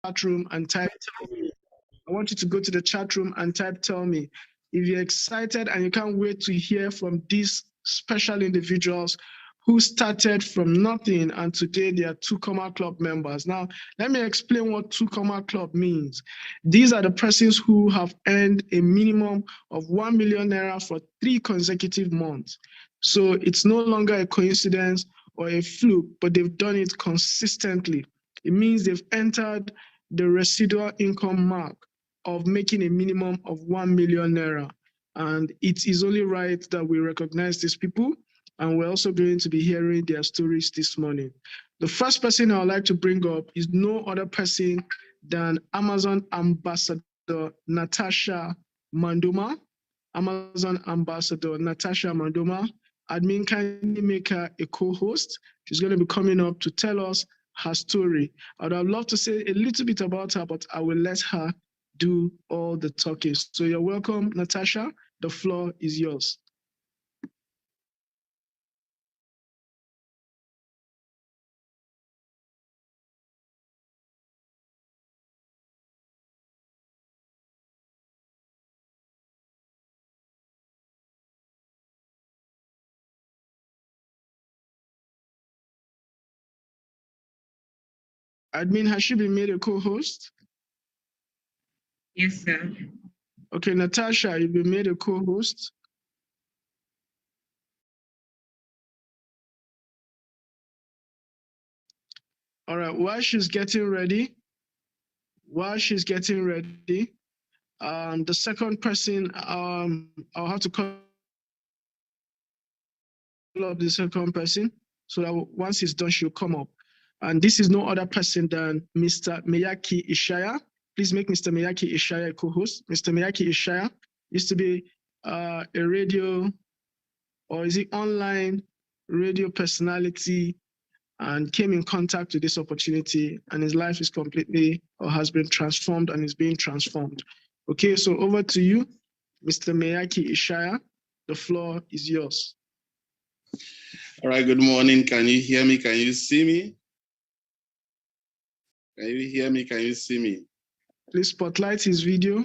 chat room and type "tell me." I want you to go to the chat room and type "tell me." If you're excited and you can't wait to hear from these special individuals who started from nothing and today they are Two Comma Club members. Now, let me explain what Two Comma Club means. These are the persons who have earned a minimum of 1 million naira for 3 consecutive months. So it's no longer a coincidence or a fluke, but they've done it consistently. It means they've entered the residual income mark of making a minimum of 1 million naira. And it is only right that we recognize these people. And we're also going to be hearing their stories this morning. The first person I would like to bring up is no other person than Amazon Ambassador Natasha Mandoma. Amazon Ambassador Natasha Mandoma. Admin, kindly make her a co-host. She's going to be coming up to tell us her story. I would have loved to say a little bit about her, but I will let her do all the talking. So you're welcome, Natasha. The floor is yours. Admin, has she been made a co-host? Yes, sir. Okay, Natasha, you've been made a co-host. All right, while she's getting ready, the second person, I'll have to call up the second person so that once he's done, she'll come up. And this is no other person than Mr. Miyaki Ishaya. Please make Mr. Miyaki Ishaya a co-host. Mr. Miyaki Ishaya used to be a radio, or is it online radio personality, and came in contact with this opportunity, and his life is completely, or has been transformed and is being transformed. Okay, so over to you, Mr. Miyaki Ishaya. The floor is yours. All right, good morning. Can you hear me? Can you see me? Can you hear me? Can you see me? Please spotlight his video.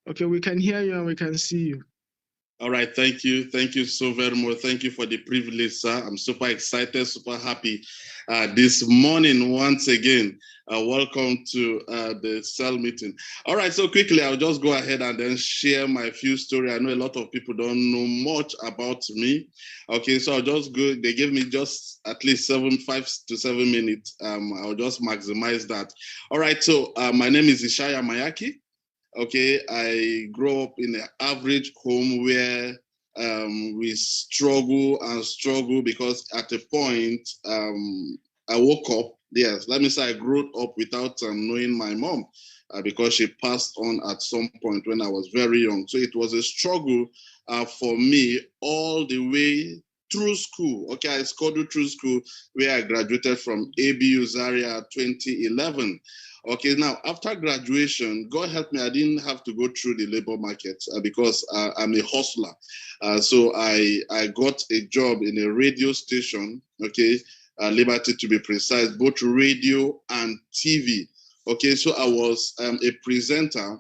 Okay, we can hear you and we can see you. All right, thank you. Thank you so very much. Thank you for the privilege, sir. I'm super excited, super happy this morning once again. Welcome to the cell meeting. All right, so quickly, I'll just go ahead and then share my few story. I know a lot of people don't know much about me. Okay, so I'll just go. They gave me just at least 5 to 7 minutes. I'll just maximize that. All right, so my name is Ishaya Mayaki. Okay, I grew up in an average home where we struggle because at a point I woke up. Yes, let me say I grew up without knowing my mom because she passed on at some point when I was very young. So it was a struggle for me all the way through school. Okay, I scored through school where I graduated from ABU Zaria 2011. Okay, now after graduation, God help me, I didn't have to go through the labor market because I'm a hustler. So I got a job in a radio station, okay, Liberty to be precise, both radio and TV. Okay, so I was a presenter,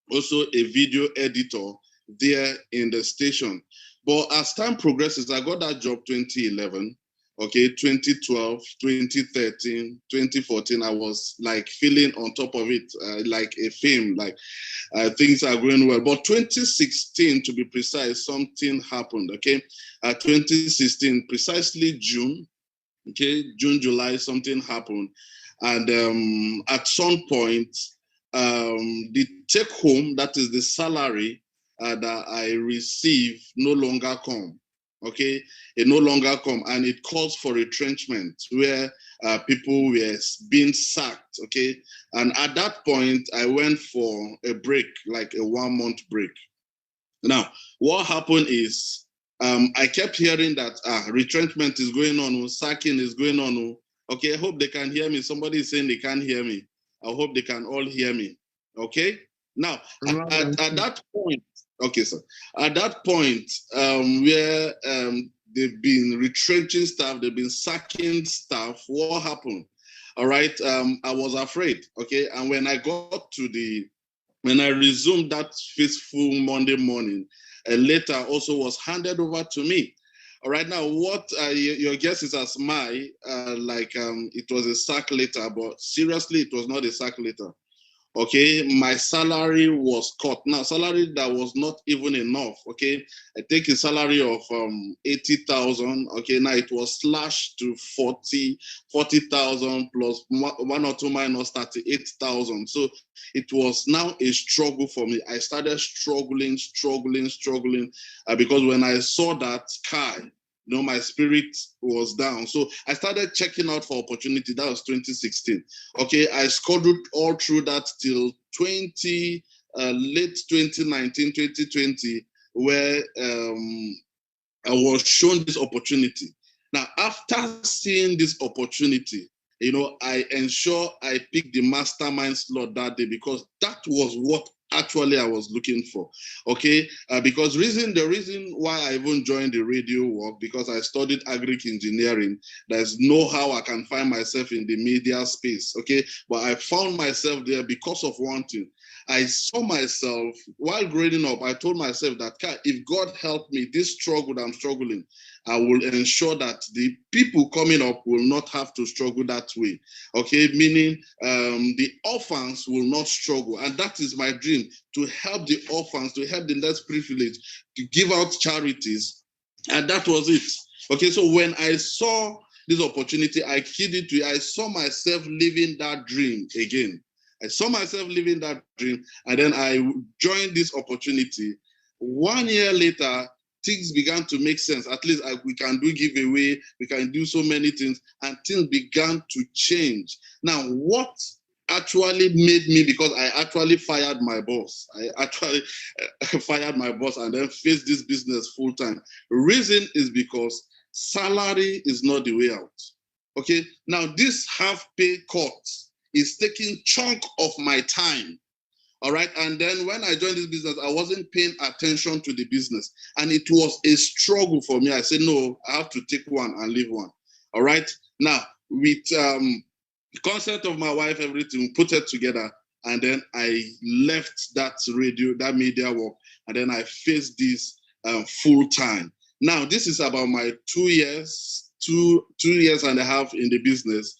also a video editor there in the station. But as time progresses, I got that job 2011. Okay, 2012, 2013, 2014, I was like feeling on top of it, like a fame, like things are going well. But 2016, to be precise, something happened, okay? 2016, precisely June, okay, June, July, something happened. And at some point, the take home, that is the salary that I receive, no longer come. Okay, it no longer come, and it calls for retrenchment where people were being sacked. Okay, and at that point, I went for a break, like a 1 month break. Now, what happened is I kept hearing that retrenchment is going on, sacking is going on. Okay, I hope they can hear me. Somebody is saying they can't hear me. I hope they can all hear me. Okay, now at that point, okay, sir. At that point, where they've been retrenching staff, they've been sacking staff, what happened? all right, I was afraid, okay? And when I resumed that faithful Monday morning, a letter also was handed over to me. All right, now what your guess is as it was a sack letter, but seriously, it was not a sack letter. Okay, my salary was cut. Now, salary that was not even enough. Okay, I take a salary of 80,000. Okay, now it was slashed to 40,000 plus one or two minus 38,000. So it was now a struggle for me. I started struggling, because when I saw that sky, my spirit was down. So I started checking out for opportunity. That was 2016. Okay, I scheduled all through that till late 2019, 2020, where I was shown this opportunity. Now, after seeing this opportunity, I ensure I picked the mastermind slot that day, because that was what actually I was looking for. Okay, because the reason why I even joined the radio work, because I studied agric engineering. There's no how I can find myself in the media space. Okay, but I found myself there because of one thing. I saw myself while growing up. I told myself that if God helped me, this struggle that I'm struggling, I will ensure that the people coming up will not have to struggle that way. Okay, meaning the orphans will not struggle. And that is my dream, to help the orphans, to help the less privileged, to give out charities. And that was it. Okay, so when I saw this opportunity, I keyed it to it. I saw myself living that dream again. I saw myself living that dream, and then I joined this opportunity. 1 year later, things began to make sense. At least we can do giveaway, we can do so many things, and things began to change. Now, what actually made me, because I actually fired my boss. I actually fired my boss and then faced this business full time. Reason is because salary is not the way out. Okay, now this half pay cut is taking chunk of my time. All right. And then when I joined this business, I wasn't paying attention to the business. And it was a struggle for me. I said, no, I have to take one and leave one. All right. Now, with the consent of my wife, everything, put it together. And then I left that radio, that media work. And then I faced this full time. Now, this is about my 2 years, two years and a half in the business.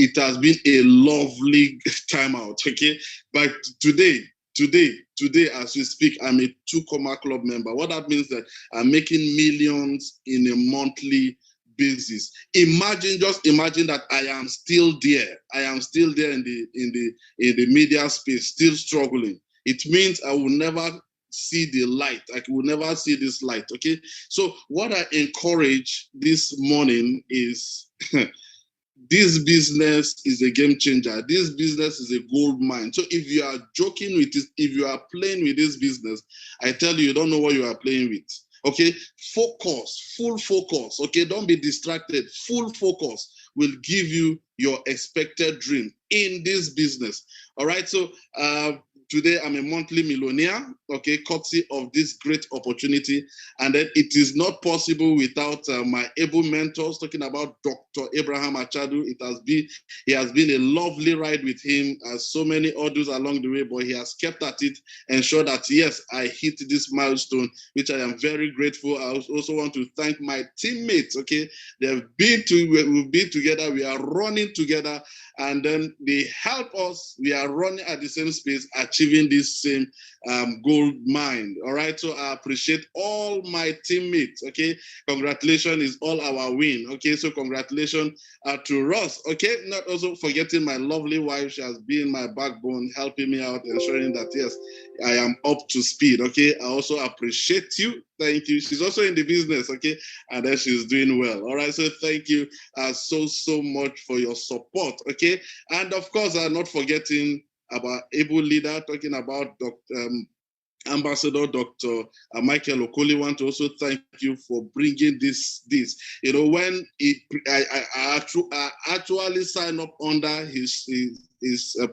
It has been a lovely time out, okay? But today, as we speak, I'm a 2 Comma Club member. What that means that I'm making millions in a monthly basis. Just imagine that I am still there. I am still there in the media space, still struggling. It means I will never see the light. I will never see this light, okay? So what I encourage this morning is this business is a game changer. This business is a gold mine. So if you are joking with it, if you are playing with this business, I tell you, you don't know what you are playing with. Okay, focus, full focus. Okay, don't be distracted. Full focus will give you your expected dream in this business. All right, so today I'm a monthly millionaire, okay, courtesy of this great opportunity. And then it is not possible without my able mentors, talking about Dr. Abraham Achadu. He has been a lovely ride with him, so many others along the way, but he has kept at it, ensure that, yes, I hit this milestone, which I am very grateful. I also want to thank my teammates, okay? We've been together, we are running together, and then they help us. We are running at the same space, achieving this same gold mine. All right, so I appreciate all my teammates. Okay, congratulations is all our win. Okay, so congratulations to Ross. Okay, not also forgetting my lovely wife. She has been my backbone, helping me out, ensuring that, yes, I am up to speed. Okay, I also appreciate you. Thank you. She's also in the business, okay, and then she's doing well. All right, so thank you so much for your support. Okay, and of course, I'm not forgetting about able leader, talking about Ambassador Dr. Michael Okoli. Want to also thank you for bringing this. You know, when I actually signed up under his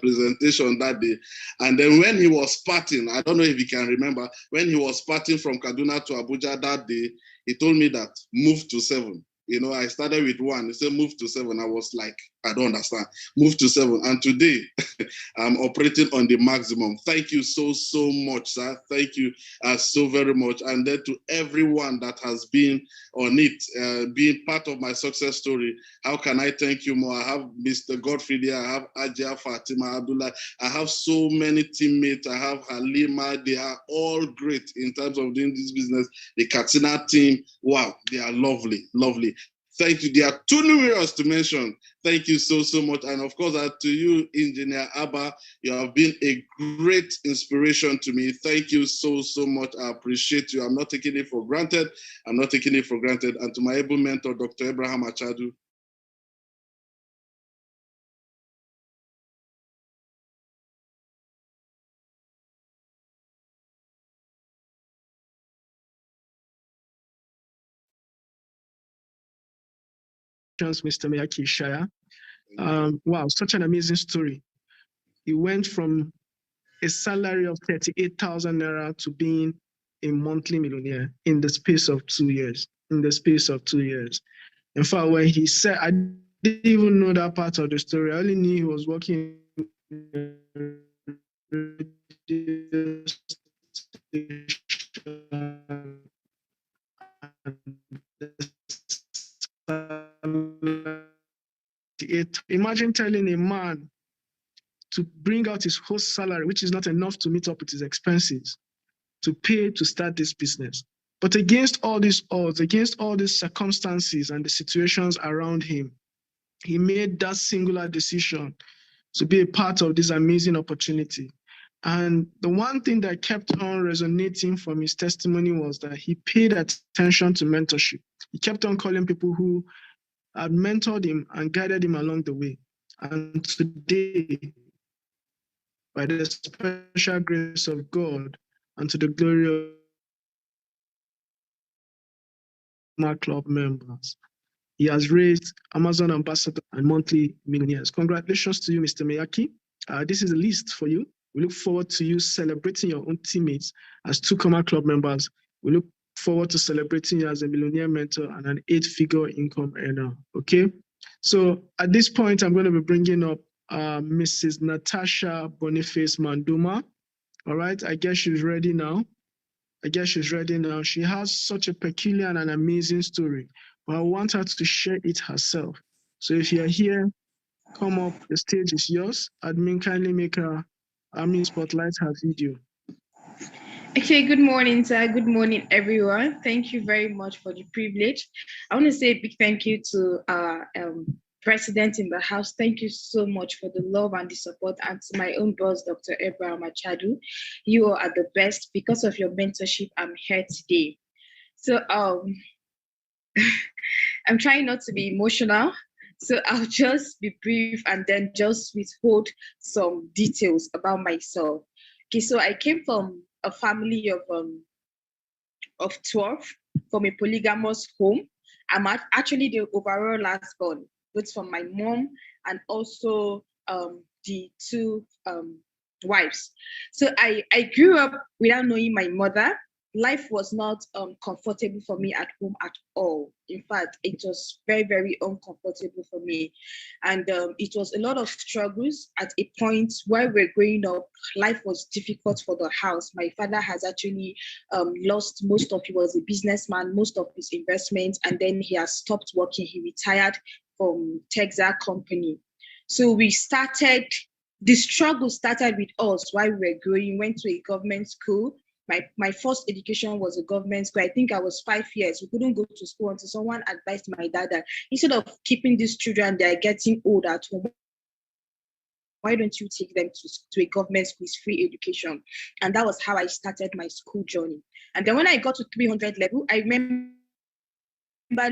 presentation that day, and then when he was parting, I don't know if you can remember, when he was parting from Kaduna to Abuja that day, he told me that move to 7. You know, I started with 1. He said move to 7. I was like, I don't understand. Moved to 7. And today, I'm operating on the maximum. Thank you so much, sir. Thank you so very much. And then to everyone that has been on it, being part of my success story, how can I thank you more? I have Mr. Godfrey there. I have Ajia, Fatima, Abdullah. I have so many teammates. I have Halima. They are all great in terms of doing this business. The Katina team, wow, they are lovely, lovely. Thank you. There are too numerous to mention. Thank you so much. And of course, to you, Engineer Abba, you have been a great inspiration to me. Thank you so much. I appreciate you. I'm not taking it for granted. I'm not taking it for granted. And to my able mentor, Dr. Abraham Achadu. Mr. Miyaki Shire. Wow, such an amazing story. He went from a salary of 38,000 naira to being a monthly millionaire in the space of 2 years. In fact, when he said, I didn't even know that part of the story. I only knew he was working in Imagine telling a man to bring out his whole salary, which is not enough to meet up with his expenses, to pay to start this business. But against all these odds, against all these circumstances and the situations around him, he made that singular decision to be a part of this amazing opportunity. And the one thing that kept on resonating from his testimony was that he paid attention to mentorship. He kept on calling people who had mentored him and guided him along the way. And today, by the special grace of God and to the glory of my club members, he has raised Amazon ambassador and monthly millionaires. Congratulations to you, Mr. Miyaki. This is a list for you. We look forward to you celebrating your own teammates as 2 Comma Club members. We look forward to celebrating you as a millionaire mentor and an 8-figure income earner. Okay. So at this point, I'm going to be bringing up Mrs. Natasha Boniface Manduma. All right. I guess she's ready now. She has such a peculiar and an amazing story, but I want her to share it herself. So if you're here, come up. The stage is yours. Admin, kindly make her spotlight her video. Okay, good morning, sir. Good morning, everyone. Thank you very much for the privilege. I want to say a big thank you to our president in the house. Thank you so much for the love and the support, and to my own boss, Dr. Abraham Achadu. You are the best. Because of your mentorship, I'm here today. So I'm trying not to be emotional, so I'll just be brief and then just withhold some details about myself. Okay, so I came from a family of 12 from a polygamous home. I'm actually the overall last born, both from my mom and also the 2 wives. So I grew up without knowing my mother. Life was not comfortable for me at home at all. In fact, it was very, very uncomfortable for me. And it was a lot of struggles at a point where we're growing up. Life was difficult for the house. My father has actually lost most of, he was a businessman, most of his investments, and then he has stopped working. He retired from Texas company. So we started, the struggle started with us while we were growing, went to a government school. My first education was a government school. I think I was 5 years. We couldn't go to school until someone advised my dad that instead of keeping these children, they're getting old at home, why don't you take them to a government school with free education? And that was how I started my school journey. And then when I got to 300 level, I remember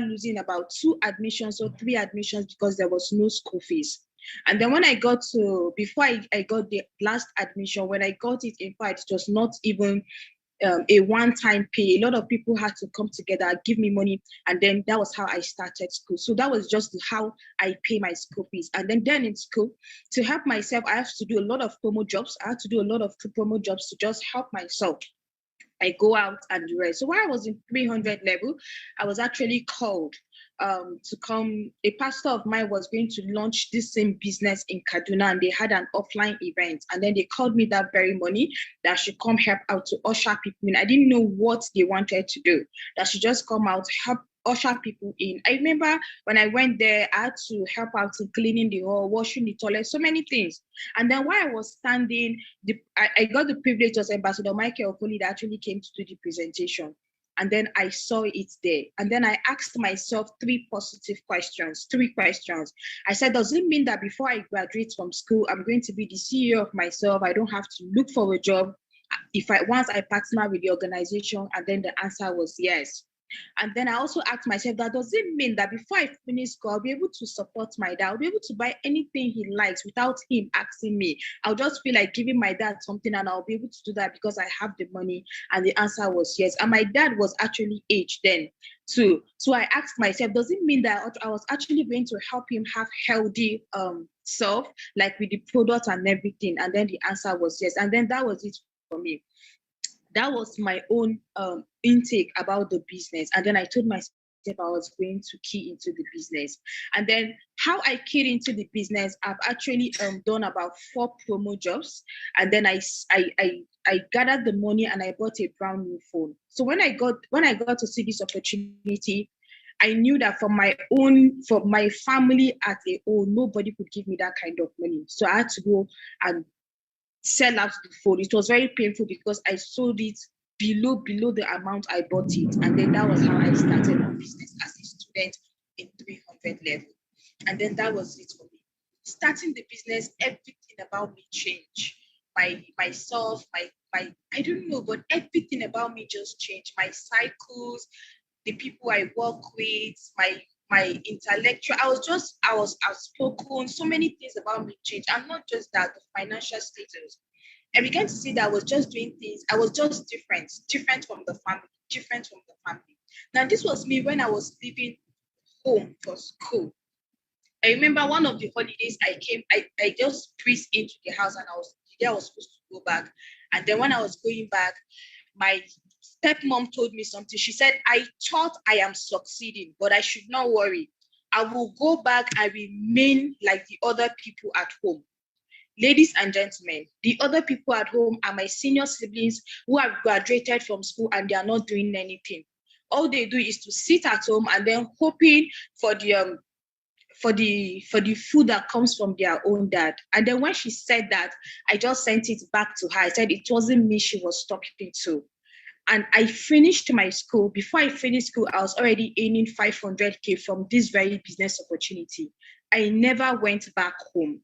losing about 2 admissions or 3 admissions because there was no school fees. And then when I got to, before I got the last admission, when I got it, in fact, it was not even a one-time pay. A lot of people had to come together, give me money, and then that was how I started school. So that was just how I pay my school fees. And then in school, to help myself, I have to do a lot of promo jobs. I had to do a lot of promo jobs to just help myself. I go out and the rest. So while I was in 300 level, I was actually called to come. A pastor of mine was going to launch this same business in Kaduna, and they had an offline event. And then they called me that very morning that I should come help out to usher people in. I didn't know what they wanted to do. That I should just come out, help usher people in. I remember when I went there, I had to help out in cleaning the hall, washing the toilet, so many things. And then while I was standing, I got the privilege of Ambassador Michael Okoli that actually came to do the presentation. And then I saw it there. And then I asked myself three questions. I said, does it mean that before I graduate from school, I'm going to be the CEO of myself? I don't have to look for a job once I partner with the organization? And then the answer was yes. And then I also asked myself, that does it mean that before I finish school, I'll be able to support my dad? I'll be able to buy anything he likes without him asking me? I'll just feel like giving my dad something, and I'll be able to do that because I have the money. And the answer was yes. And my dad was actually aged then too. So I asked myself, does it mean that I was actually going to help him have healthy self, like with the product and everything? And then the answer was yes. And then that was it for me. That was my own intake about the business. And then I told myself I was going to key into the business. And then how I keyed into the business, I've actually done about 4 promo jobs. And then I gathered the money and I bought a brand new phone. So when I got to see this opportunity, I knew that for my family at a whole, nobody could give me that kind of money. So I had to go and sell out the phone. It was very painful because I sold it below the amount I bought it. And then that was how I started my business as a student in 300 level. And then that was it for me. Starting the business, everything about me changed. Myself, I don't know, but everything about me just changed. My cycles, the people I work with, my intellectual, I was outspoken. So many things about me changed. And not just that, the financial status. I began to see that I was just doing things. I was just different from the family. Now, this was me when I was leaving home for school. I remember one of the holidays I came, I just breezed into the house, and I was supposed to go back. And then when I was going back, my stepmom told me something. She said, I thought I am succeeding, but I should not worry. I will go back and remain like the other people at home. Ladies and gentlemen, the other people at home are my senior siblings who have graduated from school and they are not doing anything. All they do is to sit at home and then hoping for the food that comes from their own dad. And then when she said that, I just sent it back to her. I said it wasn't me she was talking to. And I finished my school. Before I finished school, I was already earning 500K from this very business opportunity. I never went back home.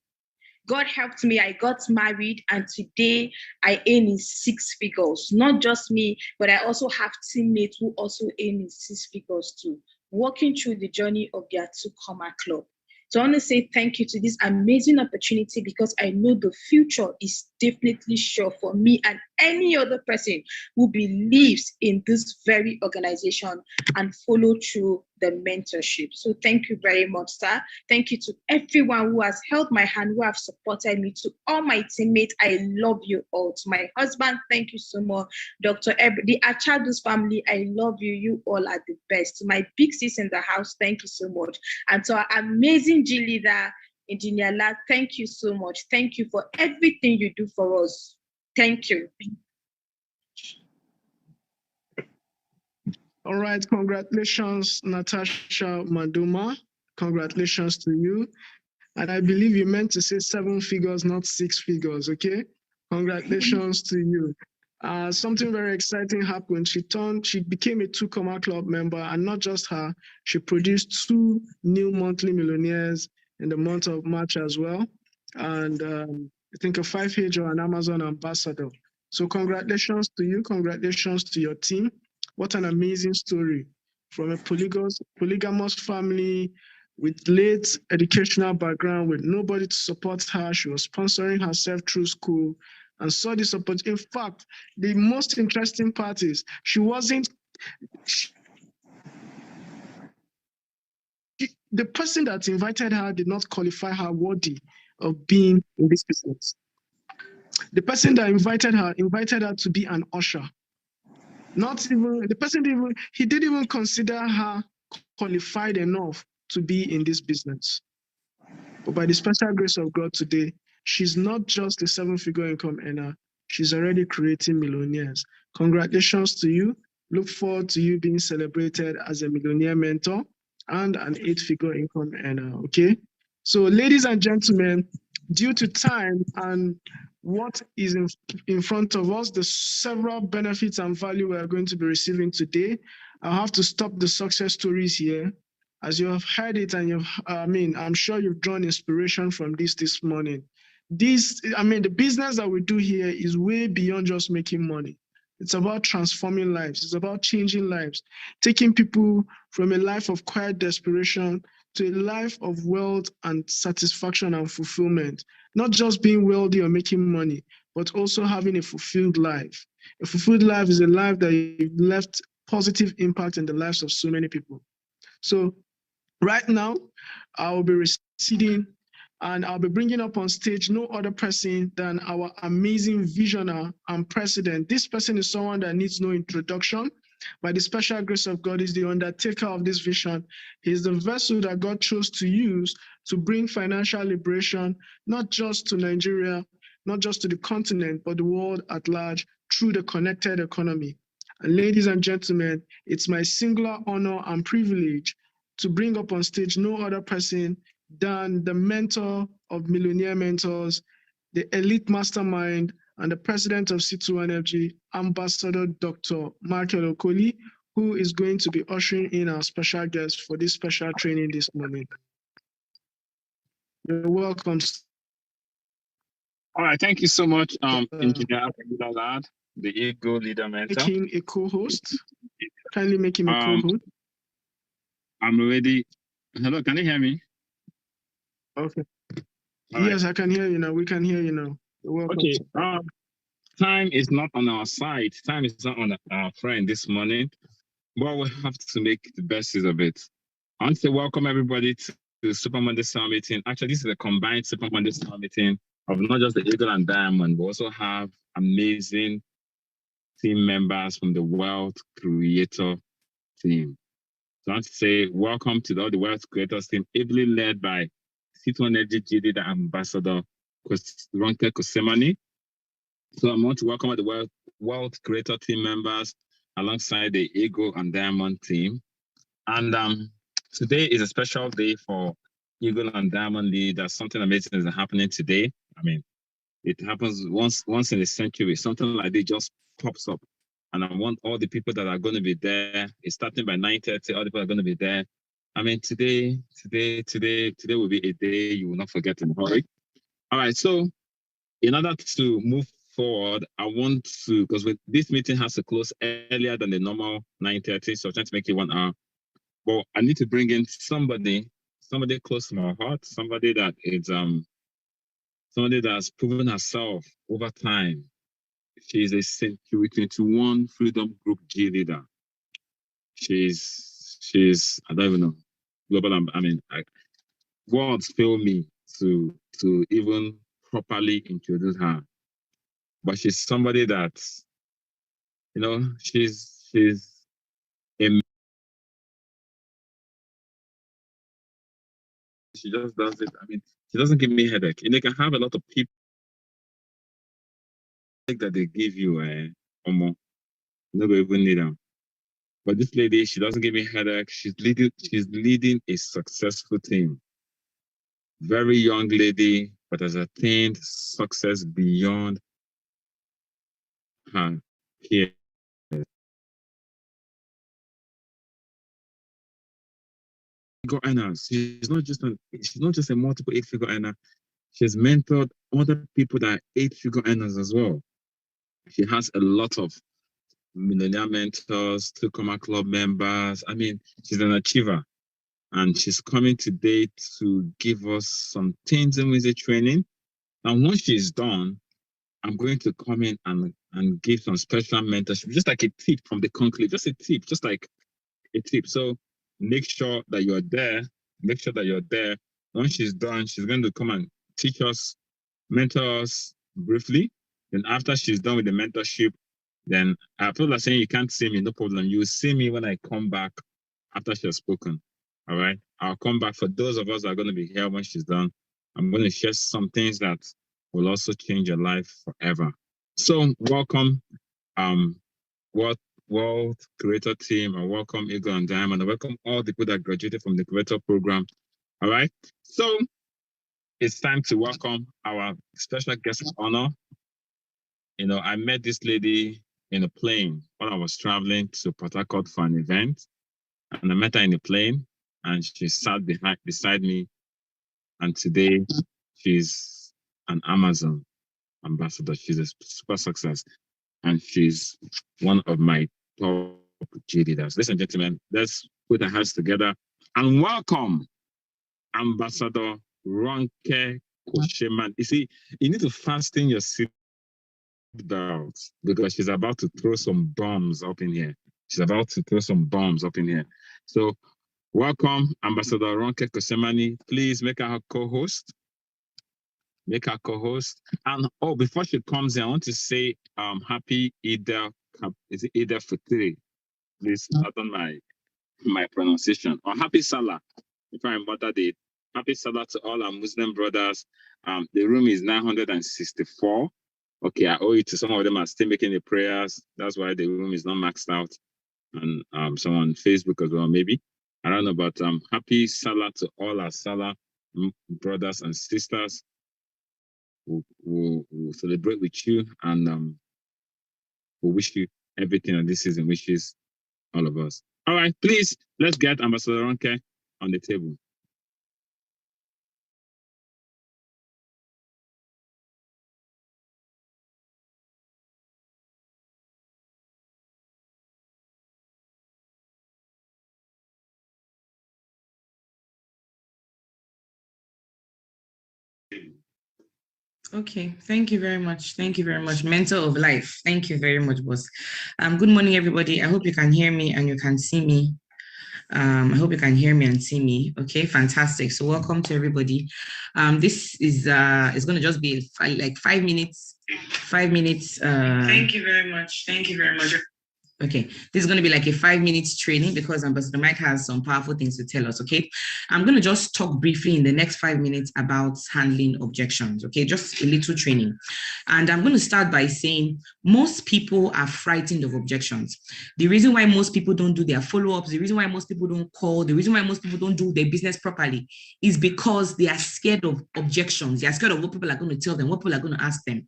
God helped me. I got married, and today I earn in 6 figures. Not just me, but I also have teammates who also earn in 6 figures too, walking through the journey of their 2 Comma Club. So I want to say thank you to this amazing opportunity, because I know the future is definitely sure for me and any other person who believes in this very organization and follow through the mentorship. So thank you very much, sir. Thank you to everyone who has held my hand, who have supported me, to all my teammates. I love you all. To my husband, thank you so much. Dr. the Achadus family, I love you. You all are the best. To my big sis in the house, thank you so much. And to our amazing G leader, Engineer La, thank you so much. Thank you for everything you do for us. Thank you. All right, congratulations, Natasha Maduma. Congratulations to you. And I believe you meant to say 7 figures, not 6 figures, okay? Congratulations to you. Something very exciting happened. She became a 2 Comma Club member, and not just her, she produced 2 new monthly millionaires in the month of March as well. And I think a 5-page or an Amazon ambassador. So congratulations to you. Congratulations to your team. What an amazing story from a polygamous family with late educational background, with nobody to support her. She was sponsoring herself through school and saw this opportunity. In fact, the most interesting part is the person that invited her did not qualify her worthy of being in this business. The person that invited her to be an usher. Not even, the person didn't even consider her qualified enough to be in this business. But by the special grace of God today, she's not just a 7-figure income earner, she's already creating millionaires. Congratulations to you. Look forward to you being celebrated as a millionaire mentor and an 8-figure income earner, okay? So ladies and gentlemen, due to time and what is in front of us, the several benefits and value we are going to be receiving today, I'll have to stop the success stories here. As you have heard it, and I'm sure you've drawn inspiration from this morning. The business that we do here is way beyond just making money. It's about transforming lives. It's about changing lives, taking people from a life of quiet desperation to a life of wealth and satisfaction and fulfillment. Not just being wealthy or making money, but also having a fulfilled life. A fulfilled life is a life that you've left positive impact in the lives of so many people. So right now, I will be receding and I'll be bringing up on stage no other person than our amazing visionary and president. This person is someone that needs no introduction. By the special grace of God, is the undertaker of this vision. He's the vessel that God chose to use to bring financial liberation, not just to Nigeria, not just to the continent, but the world at large through the connected economy. And ladies and gentlemen, it's my singular honor and privilege to bring up on stage no other person than the mentor of Millionaire Mentors, the elite mastermind, and the president of C2 Energy, Ambassador Dr. Michael Okoli, who is going to be ushering in our special guest for this special training this morning. You're welcome. All right, thank you so much, Engineer Lad, the Ego Leader Mentor. Make him a co-host. Kindly make him a co-host. I'm ready. Hello, can you hear me? Okay. Yes, I can hear you now. We can hear you now. You're welcome. Okay. Time is not on our side. Time is not on our friend this morning, but we have to make the best use of it. I want to welcome everybody to the Super Monday Summit meeting. Actually, this is a combined Super Monday Summit meeting of not just the Eagle and Diamond, but also have amazing team members from the Wealth Creator team. So I want to say welcome to all the Wealth Creators team, ably led by C2 Energy GD, the Ambassador Ronke Kosemani. So I want to welcome all the Wealth Creator team members alongside the Eagle and Diamond team. And today is a special day for Eagle and Diamond leaders. Something amazing is happening today. I mean, it happens once in a century. Something like this just pops up. And I want all the people that are going to be there. It's starting by 9:30. All the people are going to be there. I mean, today will be a day you will not forget in a hurry. All right. So, in order to move forward, I want to, because this meeting has to close earlier than the normal 9:30, so I'm trying to make it 1 hour. But I need to bring in somebody close to my heart, somebody that is somebody that has proven herself over time. She is a Century 21 Freedom Group G leader. She's I don't even know, global. I mean, words fail me to even properly introduce her. But she's somebody that, you know, she's a. She just does it. I mean, she doesn't give me a headache. And they can have a lot of people that they give you or more. You never even need them. But this lady, she doesn't give me a headache. She's leading a successful team. Very young lady, but has attained success beyond her peers. Earners. She's not just a multiple 8-figure earner. She's mentored other people that are 8-figure earners as well. She has a lot of millionaire mentors, 2 Comma Club members. I mean, she's an achiever. And she's coming today to give us some things in music training. And once she's done, I'm going to come in and give some special mentorship, just like a tip from the conclave, just a tip, just like a tip. So make sure that you're there. Make sure that you're there. Once she's done, she's going to come and teach us, mentor us briefly. Then after she's done with the mentorship, then people are saying you can't see me, no problem. You will see me when I come back after she has spoken. All right. I'll come back. For those of us that are going to be here when she's done, I'm going to share some things that will also change your life forever. So welcome, World Creator Team, and welcome Eagle and Diamond, and welcome all the people that graduated from the Creator Program. All right. So it's time to welcome our special guest of honor. You know, I met this lady in a plane when I was traveling to Port Harcourt for an event, and I met her in the plane, and she sat beside me, and today she's an Amazon ambassador. She's a super success, and she's one of my top G leaders. Ladies and gentlemen, let's put our hands together and welcome Ambassador Ronke Kosheman. You see, you need to fasten your seat belts because she's about to throw some bombs up in here. She's about to throw some bombs up in here. So welcome, Ambassador Ronke Kosheman. Please make her our co-host. Make her co-host. And oh, before she comes in, I want to say happy Eid al-Fitr. Please pardon my pronunciation. Or happy Salah. If I remember the happy Salah to all our Muslim brothers. The room is 964. Okay, I owe it to some of them are still making the prayers. That's why the room is not maxed out. And some on Facebook as well, maybe. I don't know, but happy Salah to all our Salah brothers and sisters. We'll celebrate with you, and we'll wish you everything that this season wishes all of us. All right, please, let's get Ambassador Ronke on the table. Okay, thank you very much. Thank you very much. Mentor of life. Thank you very much, boss. Good morning, everybody. I hope you can hear me and you can see me. I hope you can hear me and see me. Okay, fantastic. So welcome to everybody. This is going to just be like 5 minutes. 5 minutes. Thank you very much. Thank you very much. Okay, this is going to be like a 5 minutes training because Ambassador Mike has some powerful things to tell us, okay? I'm going to just talk briefly in the next 5 minutes about handling objections, okay? Just a little training. And I'm going to start by saying most people are frightened of objections. The reason why most people don't do their follow-ups, the reason why most people don't call, the reason why most people don't do their business properly is because they are scared of objections. They are scared of what people are going to tell them, what people are going to ask them.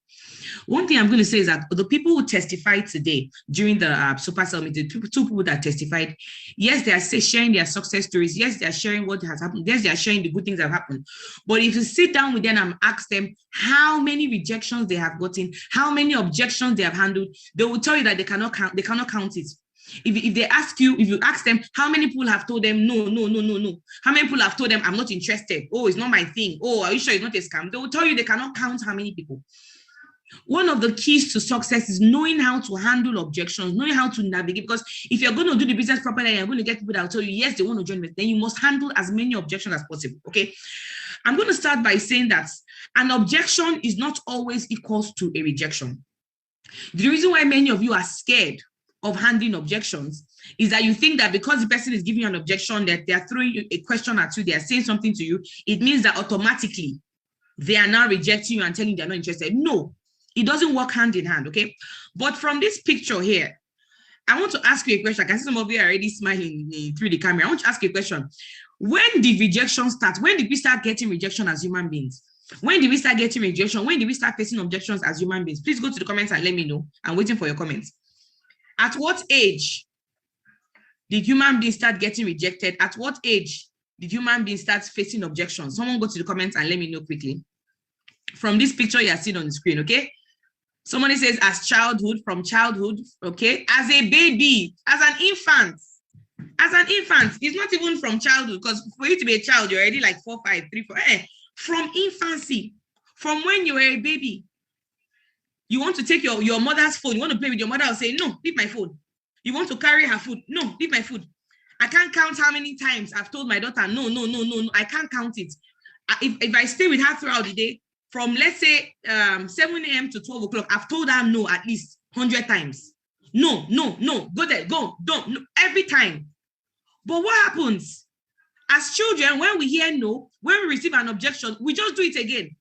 One thing I'm going to say is that the people who testified today during the Super Summit, the two people that testified, yes, they are sharing their success stories. Yes, they are sharing what has happened. Yes, they are sharing the good things that have happened. But if you sit down with them and ask them how many rejections they have gotten, how many objections they have handled, they will tell you that they cannot count it. If they ask you, if you ask them, how many people have told them, no. How many people have told them, I'm not interested. Oh, it's not my thing. Oh, are you sure it's not a scam? They will tell you they cannot count how many people. One of the keys to success is knowing how to handle objections, knowing how to navigate. Because if you're going to do the business properly and you're going to get people that will tell you, yes, they want to join me, then you must handle as many objections as possible, okay? I'm going to start by saying that an objection is not always equals to a rejection. The reason why many of you are scared of handling objections is that you think that because the person is giving you an objection, that they are throwing a question at you, they are saying something to you, it means that automatically they are now rejecting you and telling you they're not interested. No. It doesn't work hand in hand, okay? But from this picture here, I want to ask you a question. I can see some of you are already smiling through the camera. I want to ask you a question. When did rejection start? When did we start getting rejection as human beings? When did we start getting rejection? When did we start facing objections as human beings? Please go to the comments and let me know. I'm waiting for your comments. At what age did human beings start getting rejected? At what age did human beings start facing objections? Someone go to the comments and let me know quickly. From this picture you are seeing on the screen, okay? Somebody says as childhood, from childhood, okay? As a baby, as an infant. As an infant, it's not even from childhood, because for you to be a child, you're already like 4, 5, 3, 4. From infancy, from when you were a baby, you want to take your mother's phone, you want to play with your mother, will say, no, leave my phone. You want to carry her food, no, leave my food. I can't count how many times I've told my daughter, no, I can't count it. If I stay with her throughout the day, from let's say 7 a.m. to 12 o'clock, I've told her no at least 100 times. No, go there, go, don't, no, every time. But what happens? As children, when we hear no, when we receive an objection, we just do it again.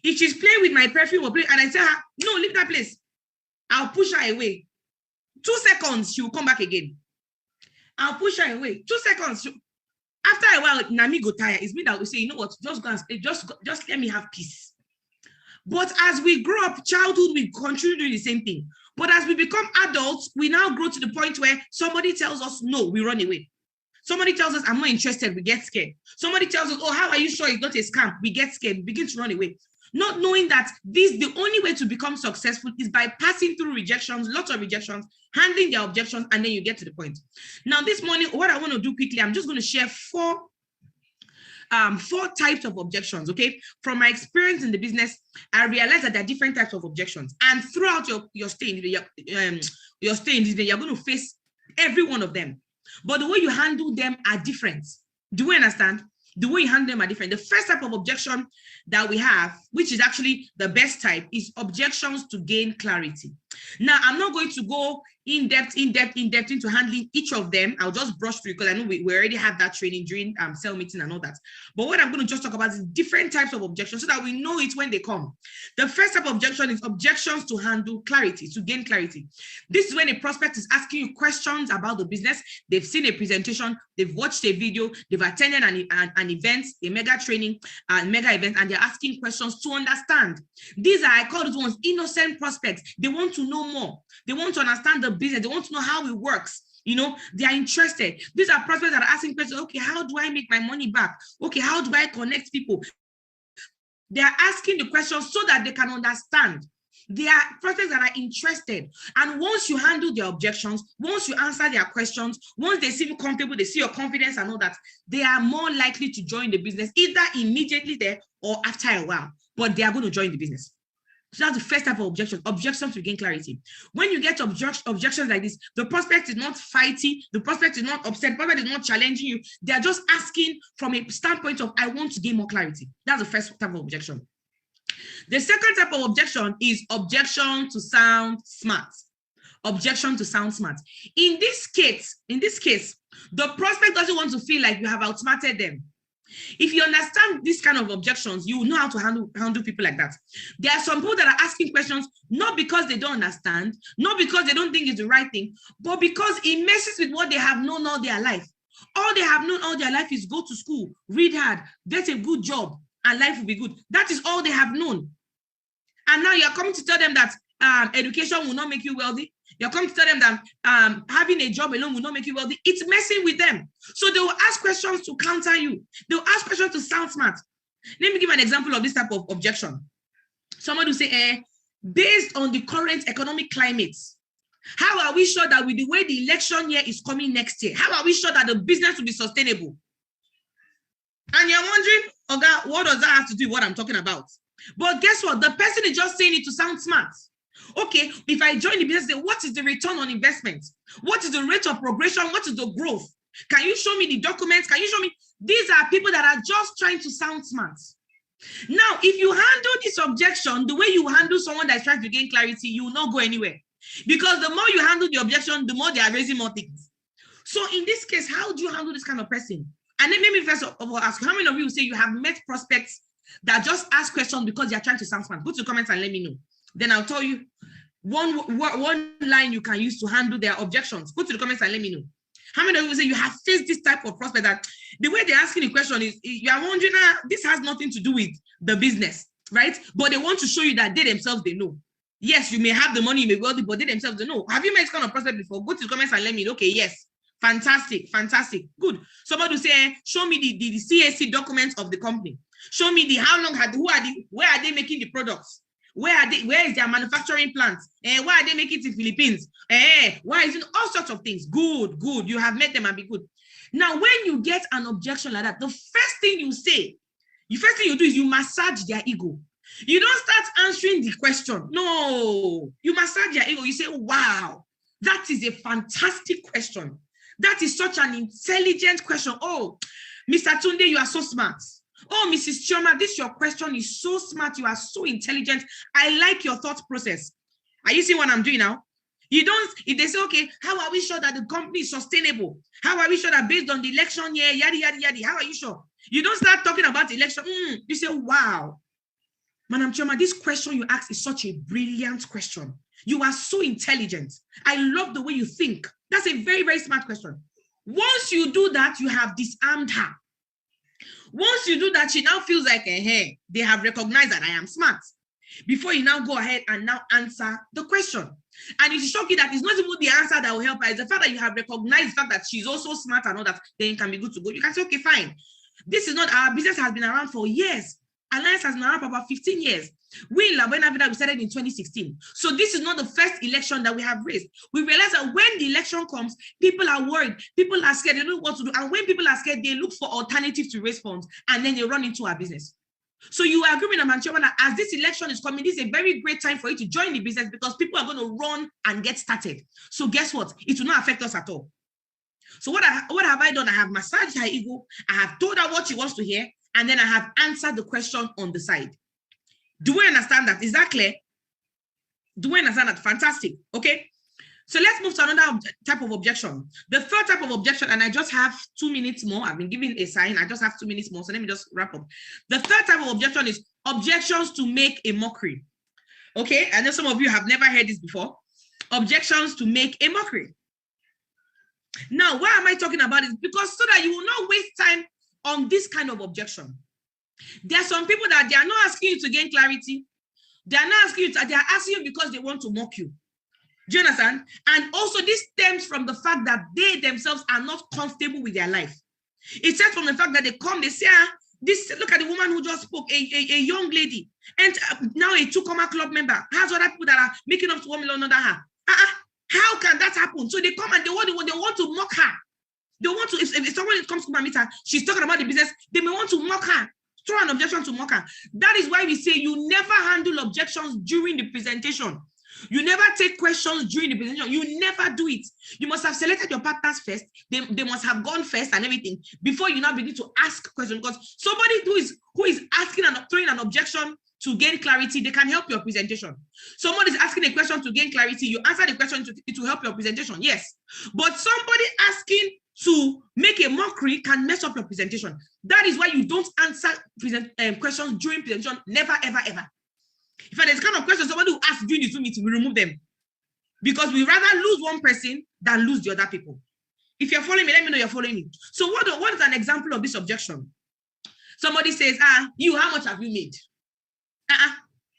If she's playing with my perfume and I tell her, no, leave that place, I'll push her away. 2 seconds, she will come back again. I'll push her away. 2 seconds. After a while, Nami go tired. It's me that will say, you know what, just go and stay, just let me have peace. But as we grow up, childhood, we continue doing the same thing. But as we become adults, we now grow to the point where somebody tells us no, we run away. Somebody tells us, I'm not interested, we get scared. Somebody tells us, oh, how are you sure it's not a scam? We get scared, we begin to run away. Not knowing that the only way to become successful is by passing through rejections, lots of rejections, handling their objections, and then you get to the point. Now, this morning, what I want to do quickly, I'm just going to share four types of objections, okay? From my experience in the business, I realized that there are different types of objections. And throughout your stay in the you're going to face every one of them. But the way you handle them are different. Do we understand? The way you handle them are different. The first type of objection that we have, which is actually the best type, is objections to gain clarity. Now, I'm not going to go in depth into handling each of them. I'll just brush through because I know we already have that training during cell meeting and all that. But what I'm going to just talk about is different types of objections so that we know it when they come. The first type of objection is objections to handle clarity, to gain clarity. This is when a prospect is asking you questions about the business. They've seen a presentation, they've watched a video, they've attended an event, a mega training, a mega event, and they're asking questions to understand. These are, I call these ones innocent prospects. They want to know more. They want to understand the business. They want to know how it works. You know, they are interested. These are prospects that are asking questions. Okay, how do I make my money back? Okay, how do I connect people? They are asking the questions so that they can understand. They are prospects that are interested. And once you handle their objections, once you answer their questions, once they see you comfortable, they see your confidence and all that, they are more likely to join the business, either immediately there or after a while, but they are going to join the business. So that's the first type of objection, objections to gain clarity. When you get objections like this, the prospect is not fighty, the prospect is not upset, the prospect is not challenging you. They are just asking from a standpoint of, I want to gain more clarity. That's the first type of objection. The second type of objection is objection to sound smart. Objection to sound smart. In this case, the prospect doesn't want to feel like you have outsmarted them. If you understand this kind of objections, you know how to handle people like that. There are some people that are asking questions, not because they don't understand, not because they don't think it's the right thing, but because it messes with what they have known all their life. All they have known all their life is go to school, read hard, get a good job, and life will be good. That is all they have known. And now you're coming to tell them that education will not make you wealthy. You're coming to tell them that having a job alone will not make you wealthy. It's messing with them. So they will ask questions to counter you. They'll ask questions to sound smart. Let me give an example of this type of objection. Somebody will say, based on the current economic climate, how are we sure that with the way the election year is coming next year, how are we sure that the business will be sustainable? And you're wondering, okay, what does that have to do with what I'm talking about? But guess what? The person is just saying it to sound smart. Okay, if I join the business, what is the return on investment? What is the rate of progression? What is the growth? Can you show me the documents? Can you show me? These are people that are just trying to sound smart. Now, if you handle this objection the way you handle someone that's trying to gain clarity, you will not go anywhere. Because the more you handle the objection, the more they are raising more things. So in this case, how do you handle this kind of person? And then maybe first of all ask, how many of you say you have met prospects that just ask questions because they are trying to sound smart? Go to the comments and let me know. Then I'll tell you one line you can use to handle their objections. Go to the comments and let me know. How many of you say you have faced this type of prospect that the way they're asking the question is, you are wondering, this has nothing to do with the business, right? But they want to show you that they themselves, they know. Yes, you may have the money, you may be wealthy, but they themselves, they know. Have you met this kind of prospect before? Go to the comments and let me know. Okay, yes. Fantastic, fantastic, good. Somebody will say, show me the CAC documents of the company. Show me where are they making the products? Where is their manufacturing plant? Why are they making it in Philippines? Why is it all sorts of things? Good. You have met them and be good. Now, when you get an objection like that, the first thing you do is you massage their ego. You don't start answering the question. No, you massage their ego. You say, wow, that is a fantastic question. That is such an intelligent question. Oh, Mr. Tunde, you are so smart. Oh, Mrs. Chioma, your question is so smart. You are so intelligent. I like your thought process. Are you seeing what I'm doing now? You don't, if they say, okay, how are we sure that the company is sustainable? How are we sure that based on the election year, yada, yada, yada, how are you sure? You don't start talking about election. You say, wow, Madam Chairman, this question you asked is such a brilliant question. You are so intelligent. I love the way you think. That's a very, very smart question. Once you do that, you have disarmed her. Once you do that, she now feels like, hey, they have recognized that I am smart. Before you now go ahead and now answer the question. And it's shocking that it's not even the answer that will help her. It's the fact that you have recognized the fact that she's also smart and all that, then it can be good to go. You can say, okay, fine. This is not, our business has been around for years. Alliance has been around for about 15 years. We in La Buena Vida, we started in 2016. So this is not the first election that we have raised. We realize that when the election comes, people are worried, people are scared, they don't know what to do. And when people are scared, they look for alternatives to raise funds, and then they run into our business. So you agree with Madam Chairman, as this election is coming, this is a very great time for you to join the business because people are going to run and get started. So guess what? It will not affect us at all. So what have I done? I have massaged her ego. I have told her what she wants to hear. And then I have answered the question on the side. Do we understand that? Is that clear? Do we understand that? Fantastic. Okay. So let's move to another type of objection. The third type of objection, and I just have 2 minutes more. I've been given a sign. I just have 2 minutes more. So let me just wrap up. The third type of objection is objections to make a mockery. Okay. I know some of you have never heard this before. Objections to make a mockery. Now, why am I talking about it? Because so that you will not waste time on this kind of objection. There are some people that they are not asking you to gain clarity. They are not asking you to, they are asking you because they want to mock you. Do you understand? And also this stems from the fact that they themselves are not comfortable with their life. It stems from the fact that they come, they say, look at the woman who just spoke, a young lady, and now a 2 Comma Club member has other people that are making up to 1 million under her. How can that happen? So they come and they want to mock her. They want to, if someone comes to come and meet her, she's talking about the business, they may want to mock her, throw an objection to mock her. That is why we say you never handle objections during the presentation. You never take questions during the presentation. You never do it. You must have selected your partners first. They must have gone first and everything before you now begin to ask questions. Because somebody who is asking and throwing an objection to gain clarity, they can help your presentation. Someone is asking a question to gain clarity, you answer the question to help your presentation. Yes. But somebody asking to make a mockery can mess up your presentation. That is why you don't answer questions during presentation. Never, ever, ever. If there's kind of question somebody who asks during the Zoom meeting, we remove them. Because we rather lose one person than lose the other people. If you're following me, let me know you're following me. So what is an example of this objection? Somebody says, you, how much have you made?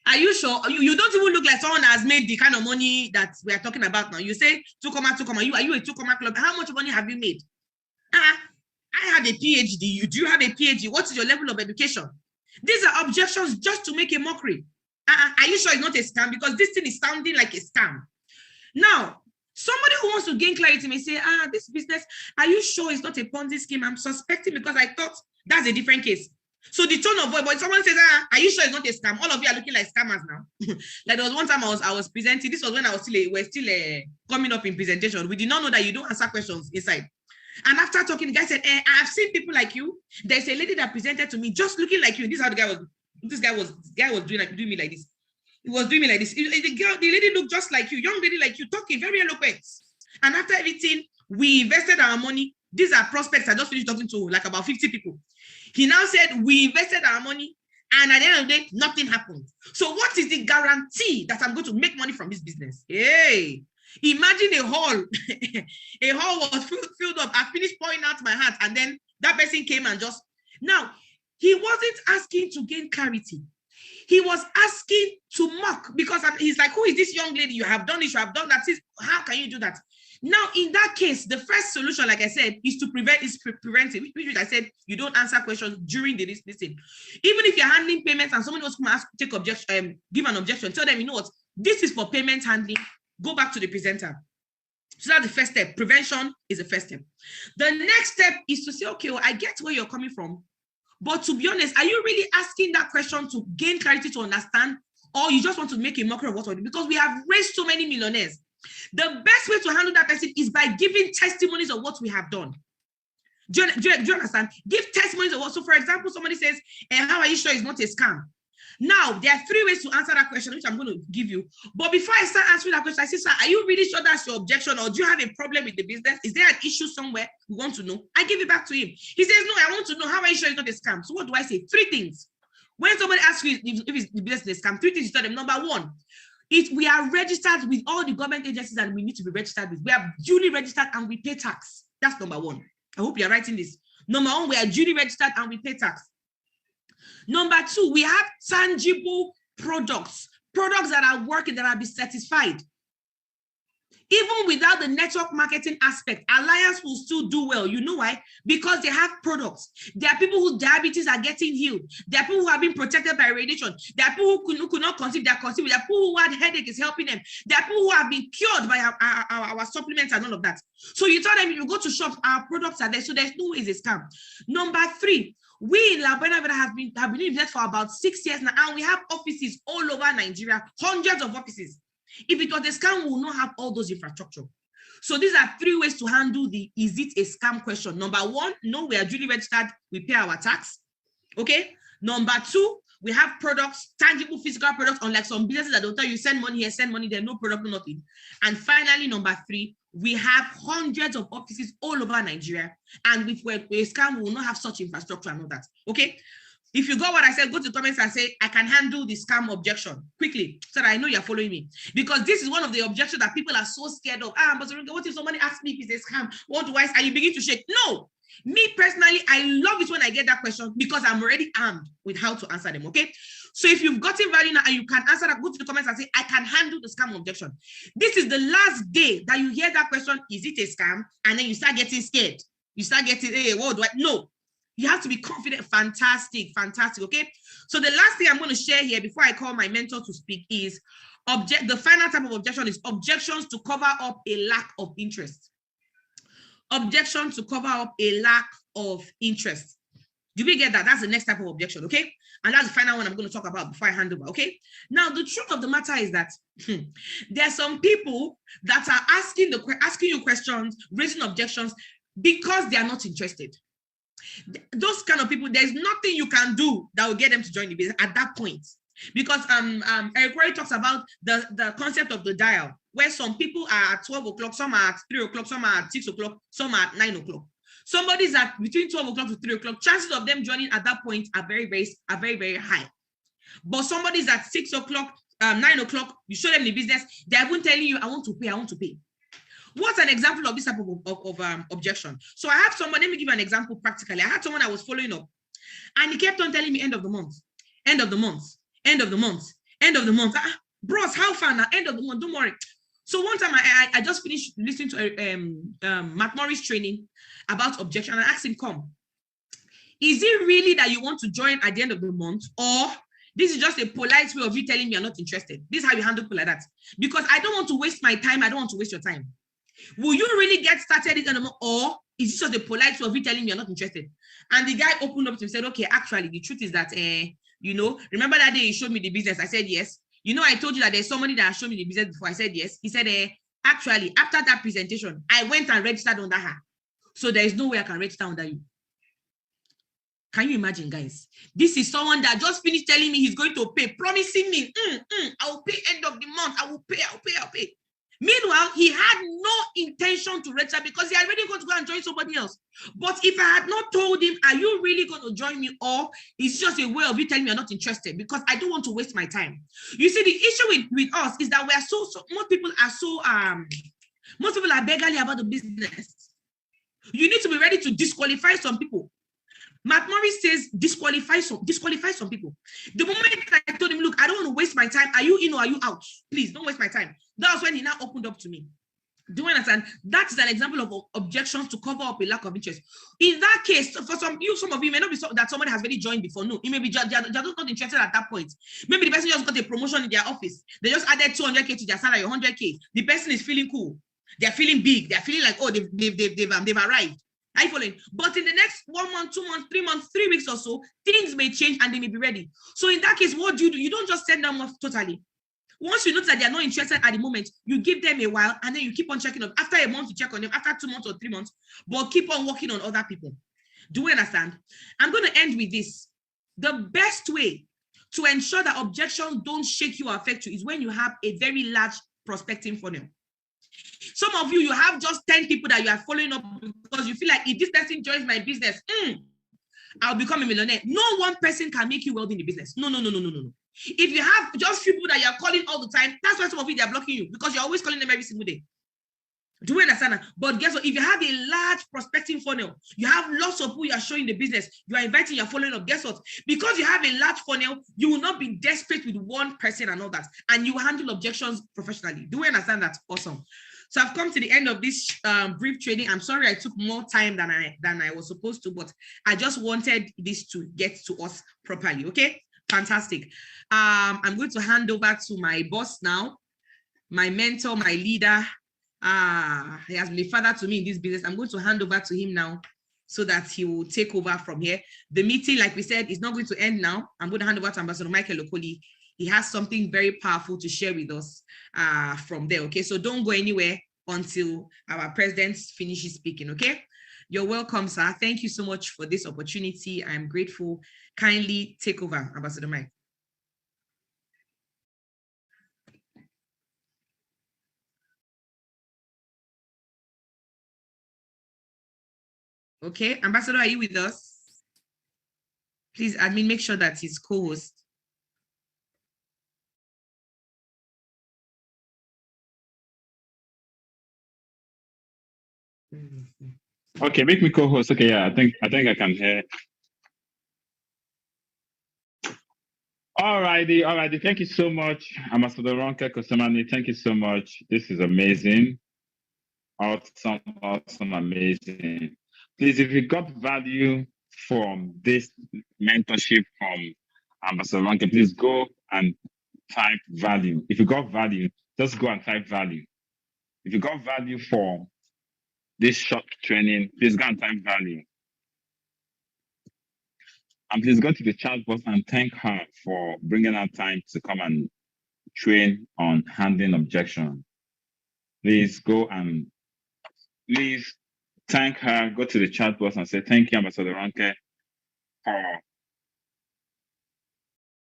Are you sure? You don't even look like someone that has made the kind of money that we are talking about now. You say 2 Comma, are you a 2 Comma Club? How much money have you made? I have a PhD. Do you have a PhD? What is your level of education? These are objections just to make a mockery. Are you sure it's not a scam? Because this thing is sounding like a scam. Now, somebody who wants to gain clarity may say, this business, are you sure it's not a Ponzi scheme? I'm suspecting because I thought that's a different case. So the tone of voice, but someone says, are you sure it's not a scam? All of you are looking like scammers now. Like there was one time I was presenting, this was when we're still coming up in presentation. We did not know that you don't answer questions inside. And after talking, the guy said, I've seen people like you. There's a lady that presented to me just looking like you. This is how the guy was doing me like this. He was doing me like this. The lady looked just like you, young lady like you, talking very eloquent. And after everything, we invested our money. These are prospects I just finished talking to, like about 50 people. He now said, we invested our money, and at the end of the day, nothing happened. So what is the guarantee that I'm going to make money from this business? Hey, imagine a hall. A hall was filled up. I finished pouring out my heart, and then that person came and just... Now, he wasn't asking to gain clarity. He was asking to mock, because he's like, who is this young lady? You have done this, you have done that. How can you do that? Now, in that case, the first solution, like I said, is to preventive, which I said, you don't answer questions during the listening. Even if you're handling payments and someone wants to ask, give an objection, tell them, you know what, this is for payment handling, go back to the presenter. So that's the first step. Prevention is the first step. The next step is to say, okay, well, I get where you're coming from, but to be honest, are you really asking that question to gain clarity, to understand, or you just want to make a mockery of what we're doing? Because we have raised so many millionaires. The best way to handle that person is by giving testimonies of what we have done. Do you understand? Give testimonies of what. So, for example, somebody says, how are you sure it's not a scam? Now, there are 3 ways to answer that question, which I'm going to give you. But before I start answering that question, I say, sir, are you really sure that's your objection, or do you have a problem with the business? Is there an issue somewhere? We want to know. I give it back to him. He says, no, I want to know. How are you sure it's not a scam? So what do I say? 3 things. When somebody asks you if it's the business is a scam, 3 things you tell them. Number 1, we are registered with all the government agencies and we need to be registered with. We are duly registered and we pay tax. That's number 1. I hope you're writing this. Number 1, we are duly registered and we pay tax. Number 2, we have tangible products that are working, that are be satisfied. Even without the network marketing aspect, Alliance will still do well. You know why? Because they have products. There are people whose diabetes are getting healed. There are people who have been protected by radiation. There are people who could not conceive, they are conceived. There are people who had headache is helping them. There are people who have been cured by our supplements and all of that. So you tell them, if you go to shops, our products are there. So there's no way it's a scam. Number 3, we in La Buena Vida have been in business for about 6 years now, and we have offices all over Nigeria, hundreds of offices. If it was a scam, we will not have all those infrastructure. So these are 3 ways to handle the is it a scam question. Number 1, no, we are duly registered, we pay our tax. Okay. Number 2, we have products, tangible physical products, unlike some businesses that don't tell you send money here, send money there, no product, no nothing. And finally, number 3, we have hundreds of offices all over Nigeria. And if we're a scam, we will not have such infrastructure and all that. Okay. If you got what I said, go to the comments and say, I can handle the scam objection quickly, so that I know you're following me. Because this is one of the objections that people are so scared of. But what if somebody asks me if it's a scam? What do I say? And you begin to shake. No. Me personally, I love it when I get that question, because I'm already armed with how to answer them, okay? So if you've gotten value now and you can answer that, go to the comments and say, I can handle the scam objection. This is the last day that you hear that question, is it a scam? And then you start getting scared. You start getting, hey, what do I? No. You have to be confident. Fantastic, fantastic, okay? So the last thing I'm going to share here before I call my mentor to speak is the final type of objection is objections to cover up a lack of interest. Objection to cover up a lack of interest. Do we get that? That's the next type of objection, okay? And that's the final one I'm going to talk about before I hand over, okay? Now, the truth of the matter is that there are some people that are asking you questions, raising objections, because they are not interested. Those kind of people, there's nothing you can do that will get them to join the business at that point. Because Eric Worre talks about the concept of the dial, where some people are at 12 o'clock, some are at 3 o'clock, some are at 6 o'clock, some are at 9 o'clock. Somebody's at between 12 o'clock to 3 o'clock. Chances of them joining at that point are very, very high. But somebody's at 6 o'clock, 9 o'clock, you show them the business, they're even telling you, I want to pay. What's an example of this type of objection? So I have someone, let me give you an example practically. I had someone I was following up, and he kept on telling me end of the month. Bros, how far now? End of the month, don't worry. So one time I just finished listening to Matt Morris training about objection, and I asked him, come, is it really that you want to join at the end of the month, or this is just a polite way of you telling me you're not interested? This is how you handle people like that. Because I don't want to waste my time, I don't want to waste your time. Will you really get started in the month, or is this just a polite way of you telling me you're not interested? And the guy opened up to me and said, okay, actually, the truth is that, remember that day you showed me the business? I said, yes. I told you that there's somebody that showed me the business before. I said, yes. He said, actually, after that presentation, I went and registered under her. So there is no way I can register under you. Can you imagine, guys? This is someone that just finished telling me he's going to pay, promising me, I will pay end of the month. I will pay. Meanwhile, he had no intention to register because he had already going to go and join somebody else. But if I had not told him, are you really going to join me, or it's just a way of you telling me you're not interested, because I don't want to waste my time. You see, the issue with us is that we are most people are beggarly about the business. You need to be ready to disqualify some people. Matt Morris says disqualify some people. The moment I told him, look, I don't want to waste my time. Are you in or are you out? Please don't waste my time. That was when he now opened up to me. Do you understand? That is an example of objections to cover up a lack of interest. In that case, for some of you may not be that somebody has already joined before. No, it may be they're not interested at that point. Maybe the person just got a promotion in their office. They just added 200K to their salary, 100K. The person is feeling cool. They're feeling big. They're feeling like, oh, they've arrived. Are you following? But in the next 1 month, 2 months, 3 months, 3 weeks or so, things may change and they may be ready. So in that case, what do? You don't just send them off totally. Once you notice that they're not interested at the moment, you give them a while and then you keep on checking up. After a month, you check on them. After 2 months or 3 months, but keep on working on other people. Do you understand? I'm going to end with this. The best way to ensure that objections don't shake you or affect you is when you have a very large prospecting funnel. Some of you have just 10 people that you are following up because you feel like if this person joins my business, I'll become a millionaire. No one person can make you wealthy in the business. No. If you have just few people that you are calling all the time, that's why some of you, they are blocking you because you're always calling them every single day. Do you understand that? But guess what? If you have a large prospecting funnel, you have lots of people you are showing the business, you are inviting, you're following up. Guess what? Because you have a large funnel, you will not be desperate with one person and all that. And you handle objections professionally. Do you understand that? Awesome. So I've come to the end of this brief training. I'm sorry I took more time than I was supposed to, but I just wanted this to get to us properly. Okay, fantastic. I'm going to hand over to my boss now, my mentor, my leader. He has been a father to me in this business. I'm going to hand over to him now so that he will take over from here. The meeting, like we said, is not going to end now. I'm going to hand over to Ambassador Michael Okoli. He has something very powerful to share with us from there, okay? So don't go anywhere until our president finishes speaking, okay? You're welcome, sir. Thank you so much for this opportunity. I'm grateful. Kindly take over, Ambassador Mike. Okay, Ambassador, are you with us? Please, admin, make sure that his co-host. Okay, make me co-host. Okay, yeah, I think I can hear. Alrighty. Thank you so much, Ambassador Ronke Kosemani. Thank you so much. This is amazing. Awesome, amazing. Please, if you got value from this mentorship from Ambassador Ronke, please go and type value. If you got value, just go and type value. If you got value from this short training, please go and type value. And please go to the chat box and thank her for bringing out time to come and train on handling objection. Please go and thank her. Go to the chat box and say, thank you, Ambassador Ronke, for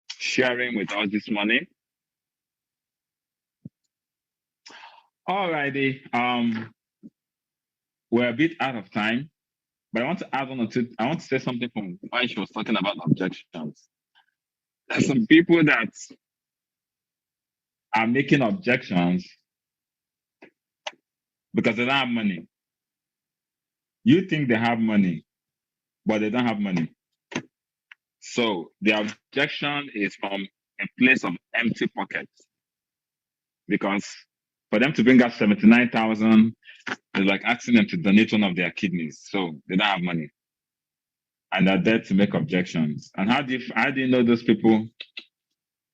sharing with us this morning. Alrighty, we're a bit out of time, but I want to add on to, I want to say something from why she was talking about objections. There's some people that are making objections because they don't have money. You think they have money, but they don't have money. So the objection is from a place of empty pockets. Because for them to bring out 79,000, it's like asking them to donate one of their kidneys. So they don't have money. And they're there to make objections. And how do you know those people?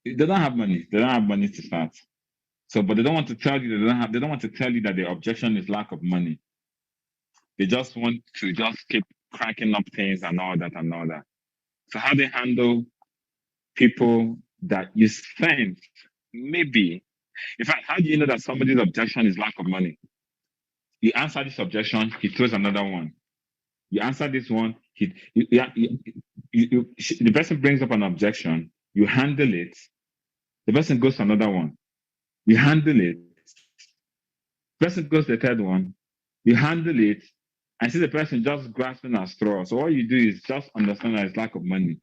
They don't have money. They don't have money to start. So, but they don't want to tell you they don't want to tell you that the objection is lack of money. They just want to just keep cracking up things and all that. So how they handle people that you think maybe, in fact, how do you know that somebody's objection is lack of money? You answer this objection, he throws another one. You answer this one, the person brings up an objection, you handle it, the person goes to another one. You handle it, the person goes to the third one, you handle it, and see the person just grasping at straw. So what you do is just understand that it's lack of money.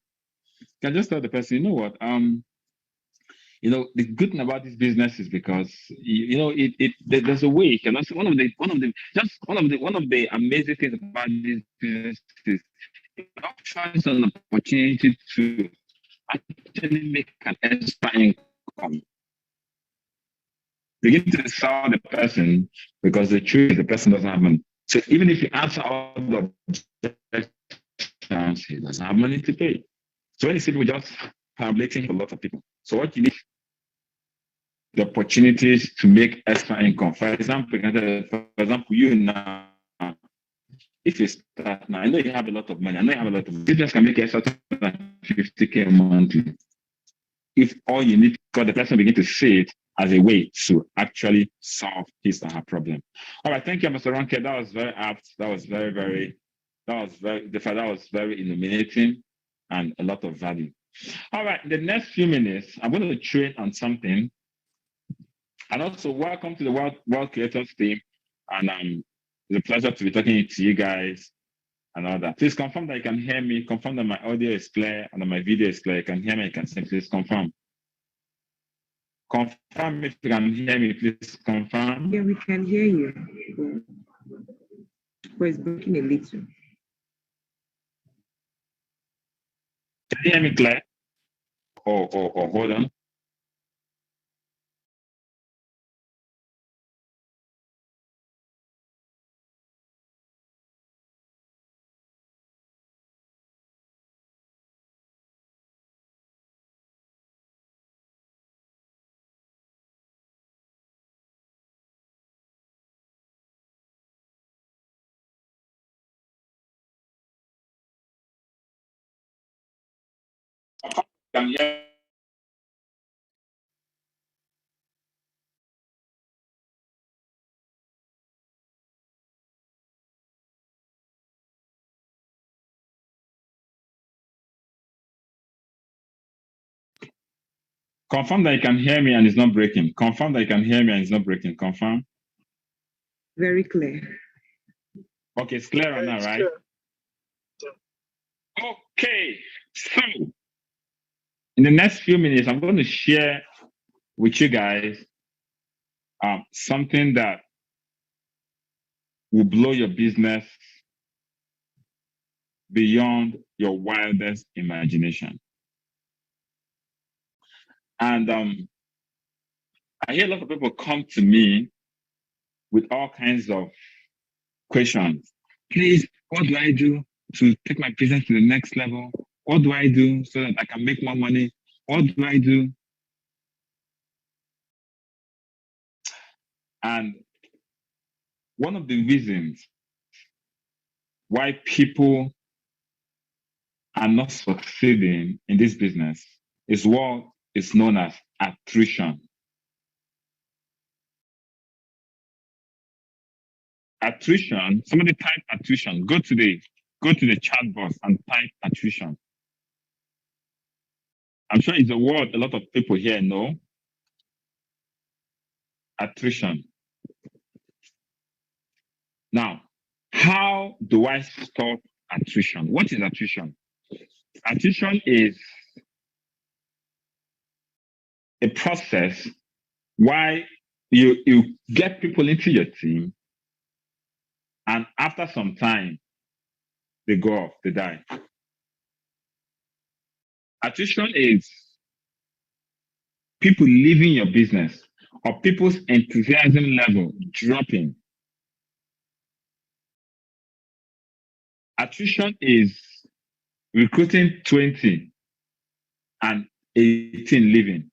You can just tell the person, you know what, the good thing about this business is because there's a way you can also one of the amazing things about this business is it offers an opportunity to actually make an extra income. Begin to sell the person because the truth is the person doesn't have money. So even if you answer all the objections, he doesn't have money to pay. So when you see people just tabulating for a lot of people. So what you need, the opportunities to make extra income. For example, you now, if you start now, I know you have a lot of money. I know you have a lot of money. Business can make extra 50K monthly. If all you need, because the person begin to see it as a way to actually solve his or her problem. All right, thank you, Mr. Ronke. That was very apt. That was very illuminating and a lot of value. All right, the next few minutes, I'm going to train on something. And also, welcome to the World Creators team. And it's a pleasure to be talking to you guys and all that. Please confirm that you can hear me. Confirm that my audio is clear and that my video is clear. You can hear me. You can see. Please confirm. Confirm if you can hear me. Please confirm. Yeah, we can hear you. But it's breaking a little. Can you hear me clear? Or hold on. Can you hear? Confirm that you can hear me and it's not breaking. Confirm that you can hear me and it's not breaking. Confirm. Very clear. Okay, it's clear now, right? Okay, so in the next few minutes, I'm going to share with you guys something that will blow your business beyond your wildest imagination. And I hear a lot of people come to me with all kinds of questions. Please, what do I do to take my business to the next level? What do I do so that I can make more money? What do I do? And one of the reasons why people are not succeeding in this business is what is known as attrition. Attrition, somebody type attrition. Go to the chat box and type attrition. I'm sure it's a word a lot of people here know. Attrition. Now, how do I stop attrition? What is attrition? Attrition is a process why you get people into your team, and after some time, they go off, they die. Attrition is people leaving your business or people's enthusiasm level dropping. Attrition is recruiting 20 and 18 leaving.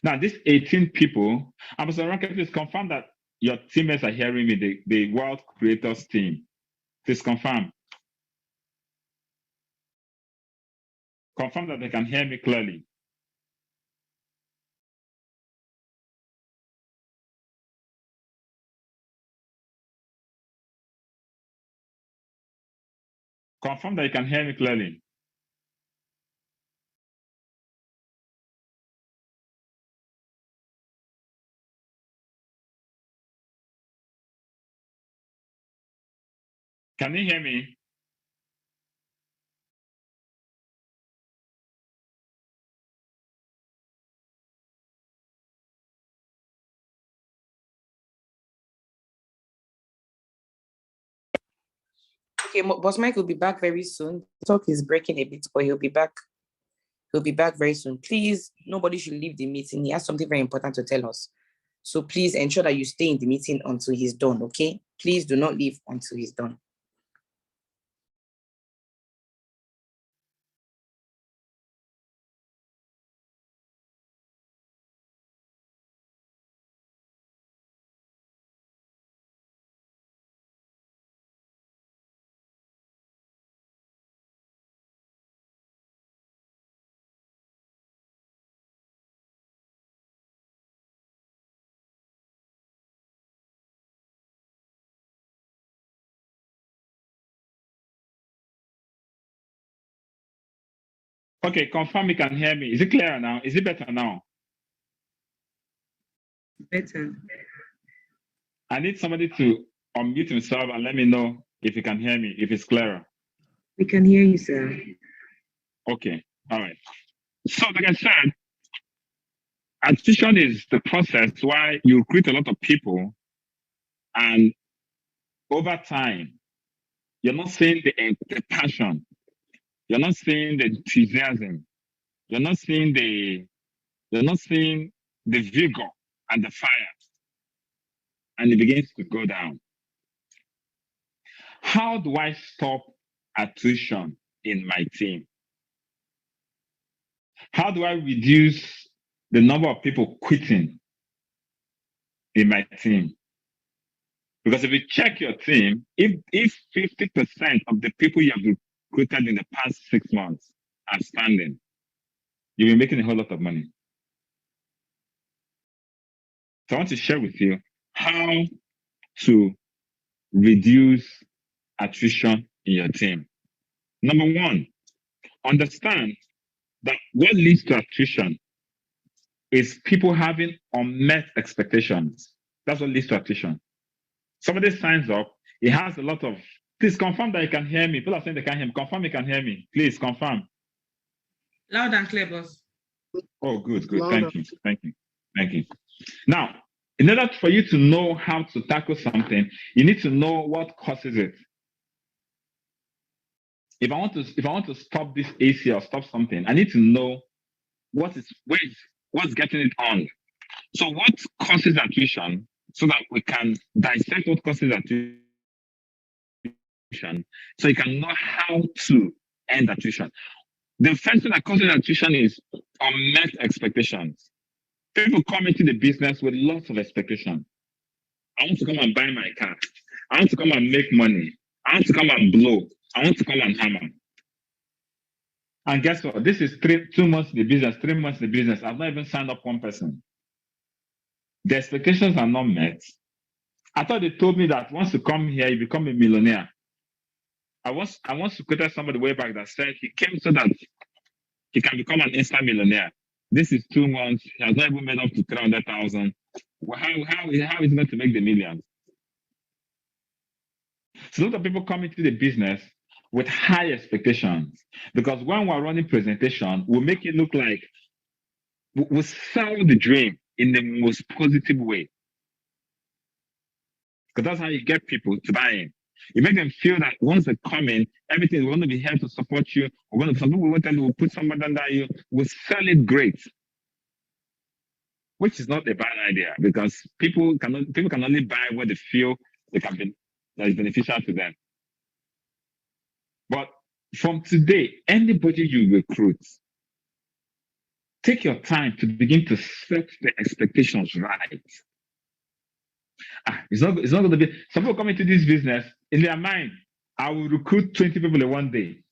Now, these 18 people, Ambassador Ranke, please confirm that your teammates are hearing me, the World Creators team. Please confirm. Confirm that they can hear me clearly. Confirm that you can hear me clearly. Can you hear me? Okay, Boss Mike will be back very soon. Talk is breaking a bit, but he'll be back. He'll be back very soon. Please, nobody should leave the meeting. He has something very important to tell us. So please ensure that you stay in the meeting until he's done, okay? Please do not leave until he's done. Okay, confirm you can hear me. Is it clear now? Is it better now? Better. I need somebody to unmute himself and let me know if you can hear me, if it's clearer. We can hear you, sir. Okay, all right. So like I said, acquisition is the process where you recruit a lot of people, and over time, you're not seeing the passion, you're not seeing the enthusiasm, you're not seeing the vigor and the fire, and it begins to go down. How do I stop attrition in my team? How do I reduce the number of people quitting in my team? Because if you check your team, if 50% of the people you have recruited in the past 6 months are standing, you'll be making a whole lot of money. So I want to share with you how to reduce attrition in your team. Number one, understand that what leads to attrition is people having unmet expectations. That's what leads to attrition. Somebody signs up, he has a lot of, please confirm that you can hear me. People are saying they can't hear me. Confirm you can hear me. Please confirm. Loud and clear, boss. Oh, good, good. Louder. Thank you. Now, in order for you to know how to tackle something, you need to know what causes it. If I want to stop this AC or stop something, I need to know what's getting it on. So what causes attrition, so that we can dissect what causes attrition, so you can know how to end attrition. The first thing that causes attrition is unmet expectations. People come into the business with lots of expectations. I want to come and buy my car. I want to come and make money. I want to come and blow. I want to come and hammer. And guess what? This is 2 months in the business, 3 months in the business. I've not even signed up one person. The expectations are not met. I thought they told me that once you come here, you become a millionaire. I once quoted somebody way back that said he came so that he can become an instant millionaire. This is 2 months. He has not even made up to 300,000. Well, how is he going to make the millions? So a lot of people come into the business with high expectations, because when we're running presentation, we make it look like we sell the dream in the most positive way. Because that's how you get people to buy in. You make them feel that once they come in, everything is going to be here to support you. Some people will tell you, we'll put somebody under you, we'll sell it great. Which is not a bad idea, because people can only buy what they feel that is beneficial to them. But from today, anybody you recruit, take your time to begin to set the expectations right. It's not going to be, some people come into this business, in their mind, I will recruit 20 people in one day.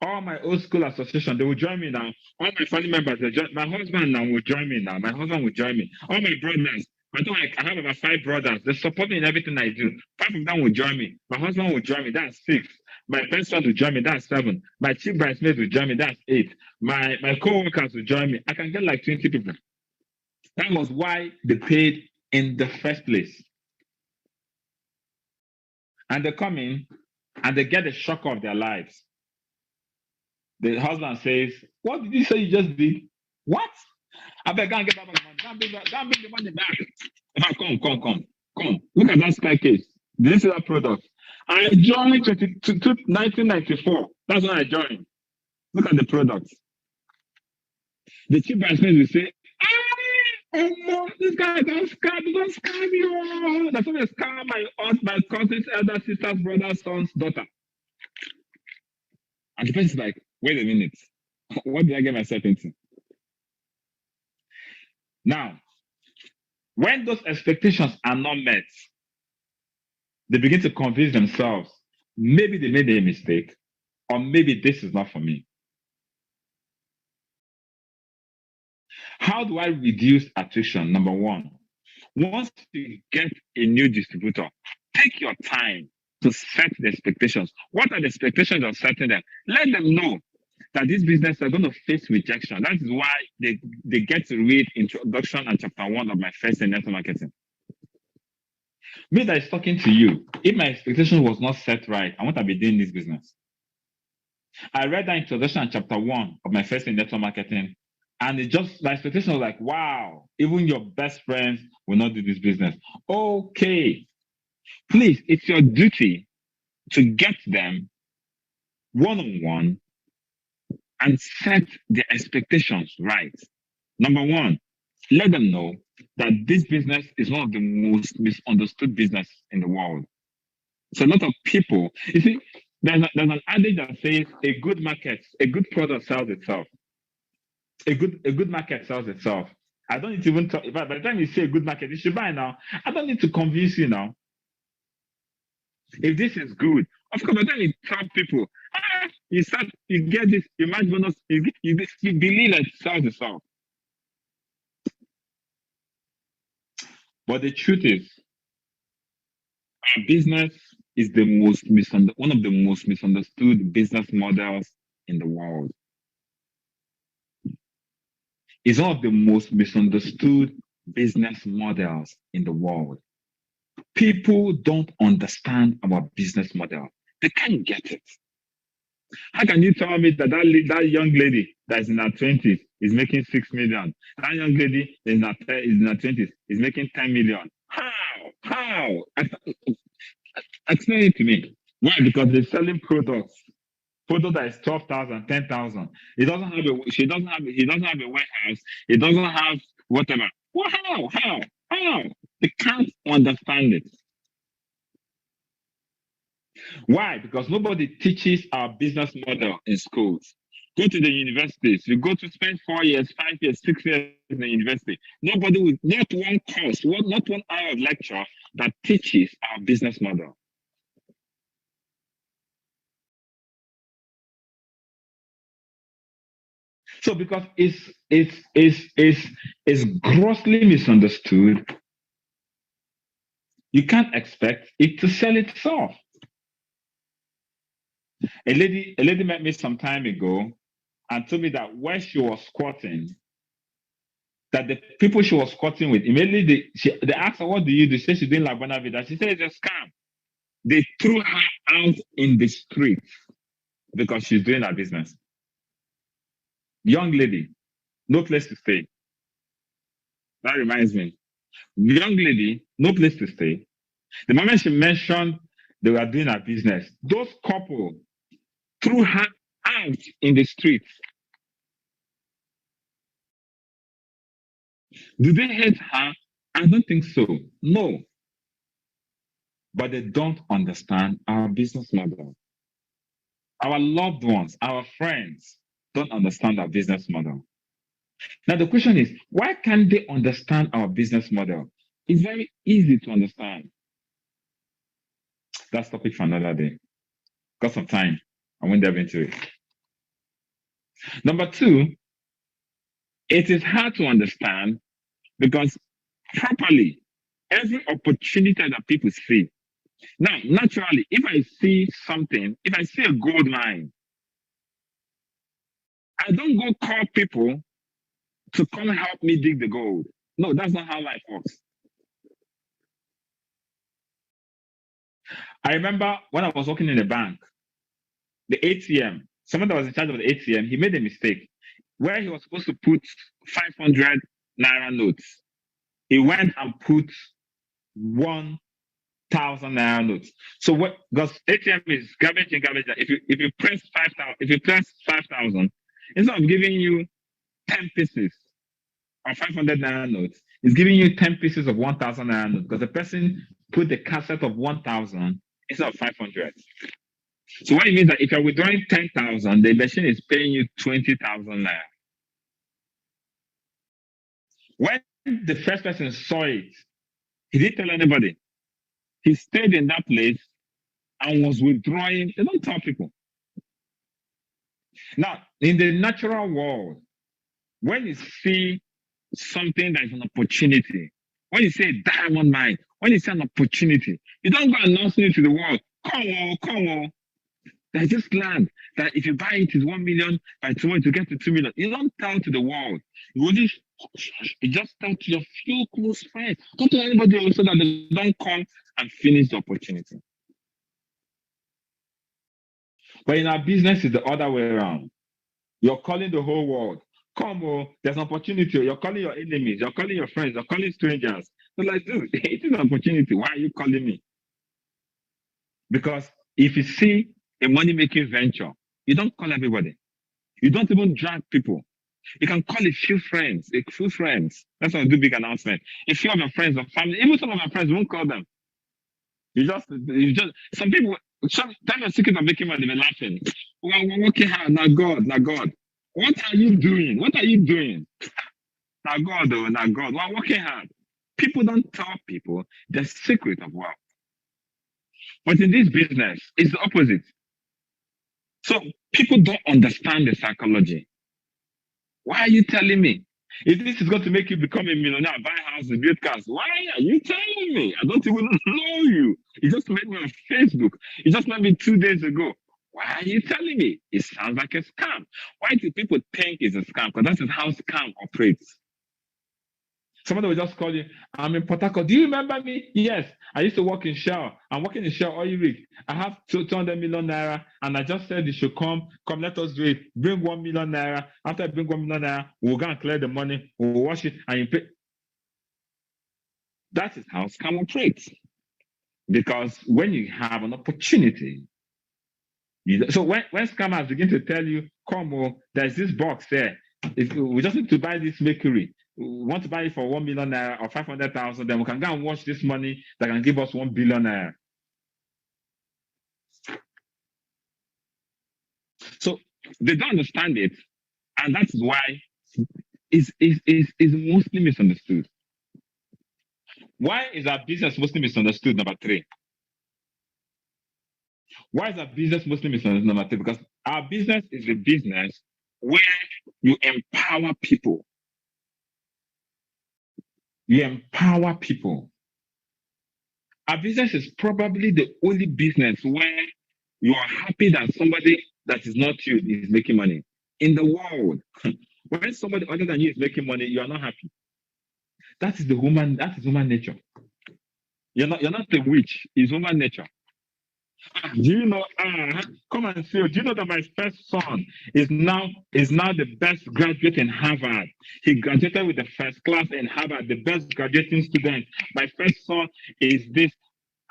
All my old school association, they will join me now. All my family members, my husband now will join me now. My husband will join me. All my brothers, I have about 5 brothers. They support me in everything I do. 5 of them will join me. My husband will join me. That's 6. My best friend will join me. That's 7. My chief bridesmaids will join me. That's 8. My co-workers will join me. I can get like 20 people. That was why they paid in the first place. And they come in and they get the shock of their lives. The husband says, "What did you say you just did? What? I better go and get back my money. Go and bring the money back. Come. Look at that staircase. Did you see that product? I joined 1994. That's when I joined. Look at the products. The chief bridesmaid will say, this guy don't scam you. That's why they scam my cousin's elder sister's brother's son's daughter. And the person is like, wait a minute. What did I get myself into? Now, when those expectations are not met, they begin to convince themselves, maybe they made a mistake, or maybe this is not for me. How do I reduce attrition? Number one, once you get a new distributor, take your time to set the expectations. What are the expectations of setting them? Let them know that this business are going to face rejection. That is why they get to read introduction and chapter 1 of my first in network marketing. Me that is talking to you, if my expectation was not set right, I won't be doing this business. I read that introduction and chapter 1 of my first in network marketing, and it just, my expectation was like, wow, even your best friends will not do this business. Okay, please, it's your duty to get them one-on-one and set their expectations right. Number one, let them know that this business is one of the most misunderstood business in the world. So a lot of people, you see, there's an adage that says a good product sells itself. A good market sells itself. I don't need to even talk. By the time you say a good market, you should buy now. I don't need to convince you now. If this is good, of course, by the time you tell people, you get this, you match bonus, you believe that it sells itself. But the truth is, our business is one of the most misunderstood business models in the world. It's one of the most misunderstood business models in the world. People don't understand our business model. They can't get it. How can you tell me that that young lady that is in her 20s is making 6 million? That young lady is in her 20s is making 10 million. How? Explain it to me. Why? Because they're selling products that is 12,000, 10,000. He doesn't have a warehouse. He doesn't have whatever. Well, how? They can't understand it. Why? Because nobody teaches our business model in schools. Go to the universities. You go to spend 4 years, 5 years, 6 years in the university. Nobody with not one course, not 1 hour of lecture that teaches our business model. So because it's grossly misunderstood, you can't expect it to sell itself. A lady met me some time ago and told me that when she was squatting, that the people she was squatting with, immediately they asked her, what do you do? She said she's doing La Buena Vida. She said it's a scam. They threw her out in the street because she's doing her business. Young lady, no place to stay. That reminds me. Young lady, no place to stay. The moment she mentioned they were doing her business, those couple threw her out in the streets. Do they hate her? I don't think so. No. But they don't understand our business model. Our loved ones, our friends don't understand our business model. Now the question is, why can't they understand our business model? It's very easy to understand. That's topic for another day. Got some time. I won't delve into it. Number 2, it is hard to understand because properly, every opportunity that people see. Now, naturally, if I see something, if I see a gold mine, I don't go call people to come help me dig the gold. No, that's not how life works. I remember when I was working in a bank, the ATM, someone that was in charge of the ATM, he made a mistake. Where he was supposed to put 500 Naira notes, he went and put 1,000 Naira notes. So what? Because ATM is garbage in, garbage out. If you press 5,000, instead of giving you 10 pieces of 500 Naira notes, it's giving you 10 pieces of 1,000 Naira notes because the person put the cassette of 1,000 instead of 500. So what it means that if you're withdrawing 10,000, the machine is paying you 20,000 Naira. When the first person saw it, he didn't tell anybody. He stayed in that place and was withdrawing. They don't tell people. Now, in the natural world, when you see something that is an opportunity, when you say diamond mine, when you see an opportunity, you don't go announcing it to the world. Come on. There's this land that if you buy it, it's 1 million, by tomorrow to get to 2 million. You don't tell to the world. You just tell to your few close friends. Not to anybody else so that they don't come and finish the opportunity. But in our business, it's the other way around. You're calling the whole world. Come, there's an opportunity. You're calling your enemies. You're calling your friends. You're calling strangers. They're like, dude, it is an opportunity. Why are you calling me? Because if you see a money-making venture, you don't call everybody. You don't even drag people. You can call a few friends. That's why I do big announcement. A few of your friends or family, even some of your friends won't call them. You just, some people, tell me a secret of making money, they're laughing. We're working hard, now God. What are you doing? Now God, we're working hard. People don't tell people the secret of wealth. But in this business, it's the opposite. So people don't understand the psychology. Why are you telling me? If this is going to make you become a millionaire, buy houses, build cars, why are you telling me? I don't even know you. You just met me on Facebook. You just met me 2 days ago. Why are you telling me? It sounds like a scam. Why do people think it's a scam? Because that's how scam operates. Somebody will just call you, I'm in Port Harcourt. Do you remember me? Yes. I used to work in Shell. I'm working in Shell Oil Rig. I have 200 million naira, and I just said you should come, let us do it. Bring 1 million naira. After I bring 1 million naira, we'll go and clear the money, we'll wash it, and you pay. That is how scam operates. Because when you have an opportunity, so when scammers begin to tell you, come, there's this box there. We just need to buy this mercury. We want to buy it for 1 million naira or 500,000, then we can go and wash this money that can give us 1 billion naira. So they don't understand it, and that's why it's mostly misunderstood. Why is our business mostly misunderstood? Number 3. Why is our business mostly misunderstood? Number 3, because our business is a business where you empower people. You empower people. Our business is probably the only business where you are happy that somebody that is not you is making money. In the world, when somebody other than you is making money, you are not happy. That is human nature. You're not a witch, it's human nature. Do you know, come and see, do you know that my first son is now the best graduate in Harvard? He graduated with the first class in Harvard, the best graduating student. My first son is this.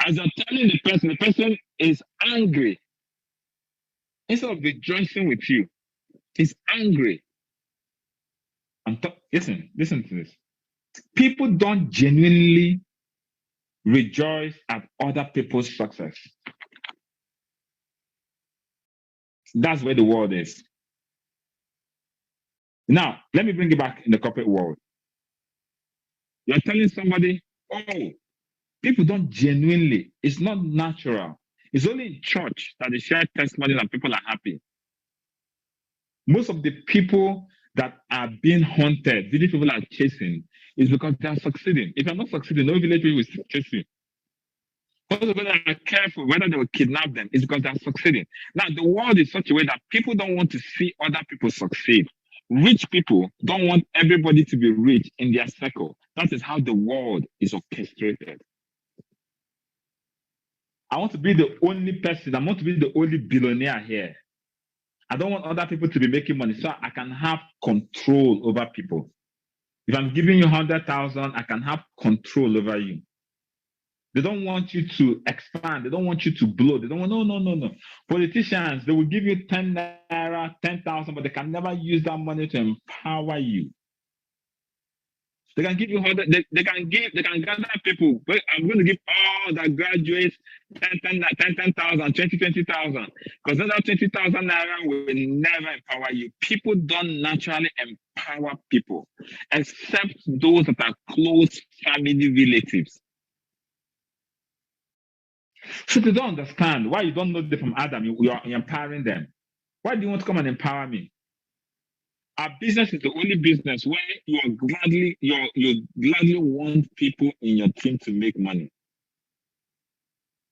As you're telling the person is angry. Instead of rejoicing with you, he's angry. Listen to this. People don't genuinely rejoice at other people's success. That's where the world is. Now, let me bring it back in the corporate world. You're telling somebody, people don't genuinely, it's not natural. It's only in church that they share testimony and people are happy. Most of the people that are being hunted, village people are chasing, is because they are succeeding. If you're not succeeding, no village people will chase you. Most of them are careful whether they will kidnap them, it's because they are succeeding. Now, the world is such a way that people don't want to see other people succeed. Rich people don't want everybody to be rich in their circle. That is how the world is orchestrated. I want to be the only person, I want to be the only billionaire here. I don't want other people to be making money, so I can have control over people. If I'm giving you 100,000, I can have control over you. They don't want you to expand. They don't want you to blow. They don't want, no. Politicians, they will give you 10 naira, 10,000, but they can never use that money to empower you. They can give you 100, they can gather people. But I'm going to give all that graduates 10,000, 20,000. Because that 20,000 naira will never empower you. People don't naturally empower people, except those that are close family relatives. So they don't understand why you don't know them from Adam. You're empowering them. Why do you want to come and empower me? Our business is the only business where you gladly want people in your team to make money.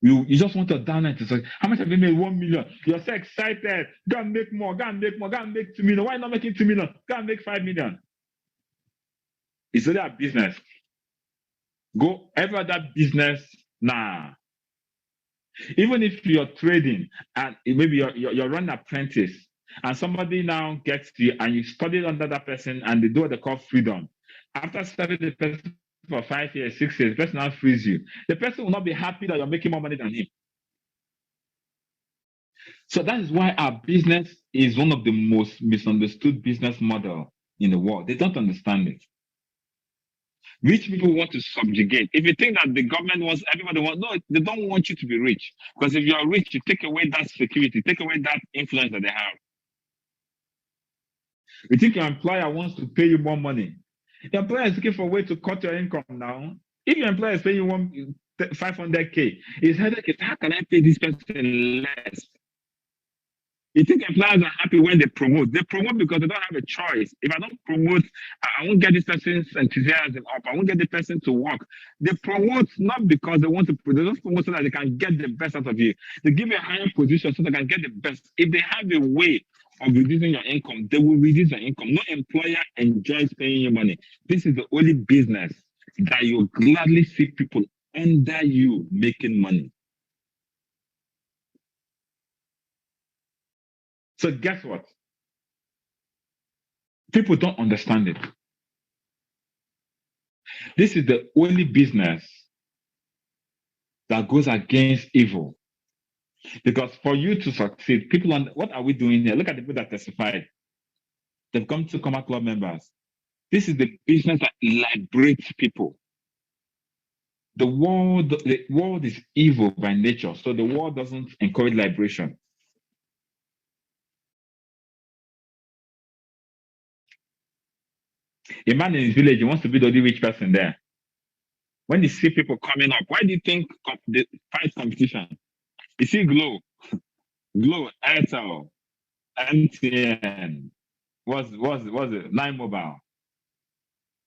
You just want to down it. It's like, how much have you made? 1 million. You're so excited. Go and make more. Go and make more. Go and make 2 million. Why not making 2 million? Go and make 5 million. It's only a business. Go ever that business now. Even if you're trading and maybe you're running apprentice and somebody now gets to you and you studied under that person and they do what they call freedom. After studying the person for 5 years, 6 years, the person now frees you. The person will not be happy that you're making more money than him. So that is why our business is one of the most misunderstood business model in the world. They don't understand it. Rich people want to subjugate. If you think that the government wants, everybody wants, no, they don't want you to be rich. Because if you're rich, you take away that security, take away that influence that they have. You think your employer wants to pay you more money. Your employer is looking for a way to cut your income now. If your employer is paying you 500K, his headache is, how can I pay this person less? You think employers are happy when they promote? They promote because they don't have a choice. If I don't promote, I won't get this person's enthusiasm up. I won't get the person to work. They promote not because they want to, they don't promote so that they can get the best out of you. They give you a higher position so they can get the best. If they have a way of reducing your income, they will reduce your income. No employer enjoys paying you money. This is the only business that you gladly see people under you making money. So guess what? People don't understand it. This is the only business that goes against evil. Because for you to succeed, people, what are we doing here? Look at the people that testified. They've come to Comma Club members. This is the business that liberates people. The world is evil by nature, so the world doesn't encourage liberation. A man in his village, he wants to be the only rich person there. When you see people coming up, why do you think they fight competition? You see Glow, Airtel, MTN, what's it? 9Mobile.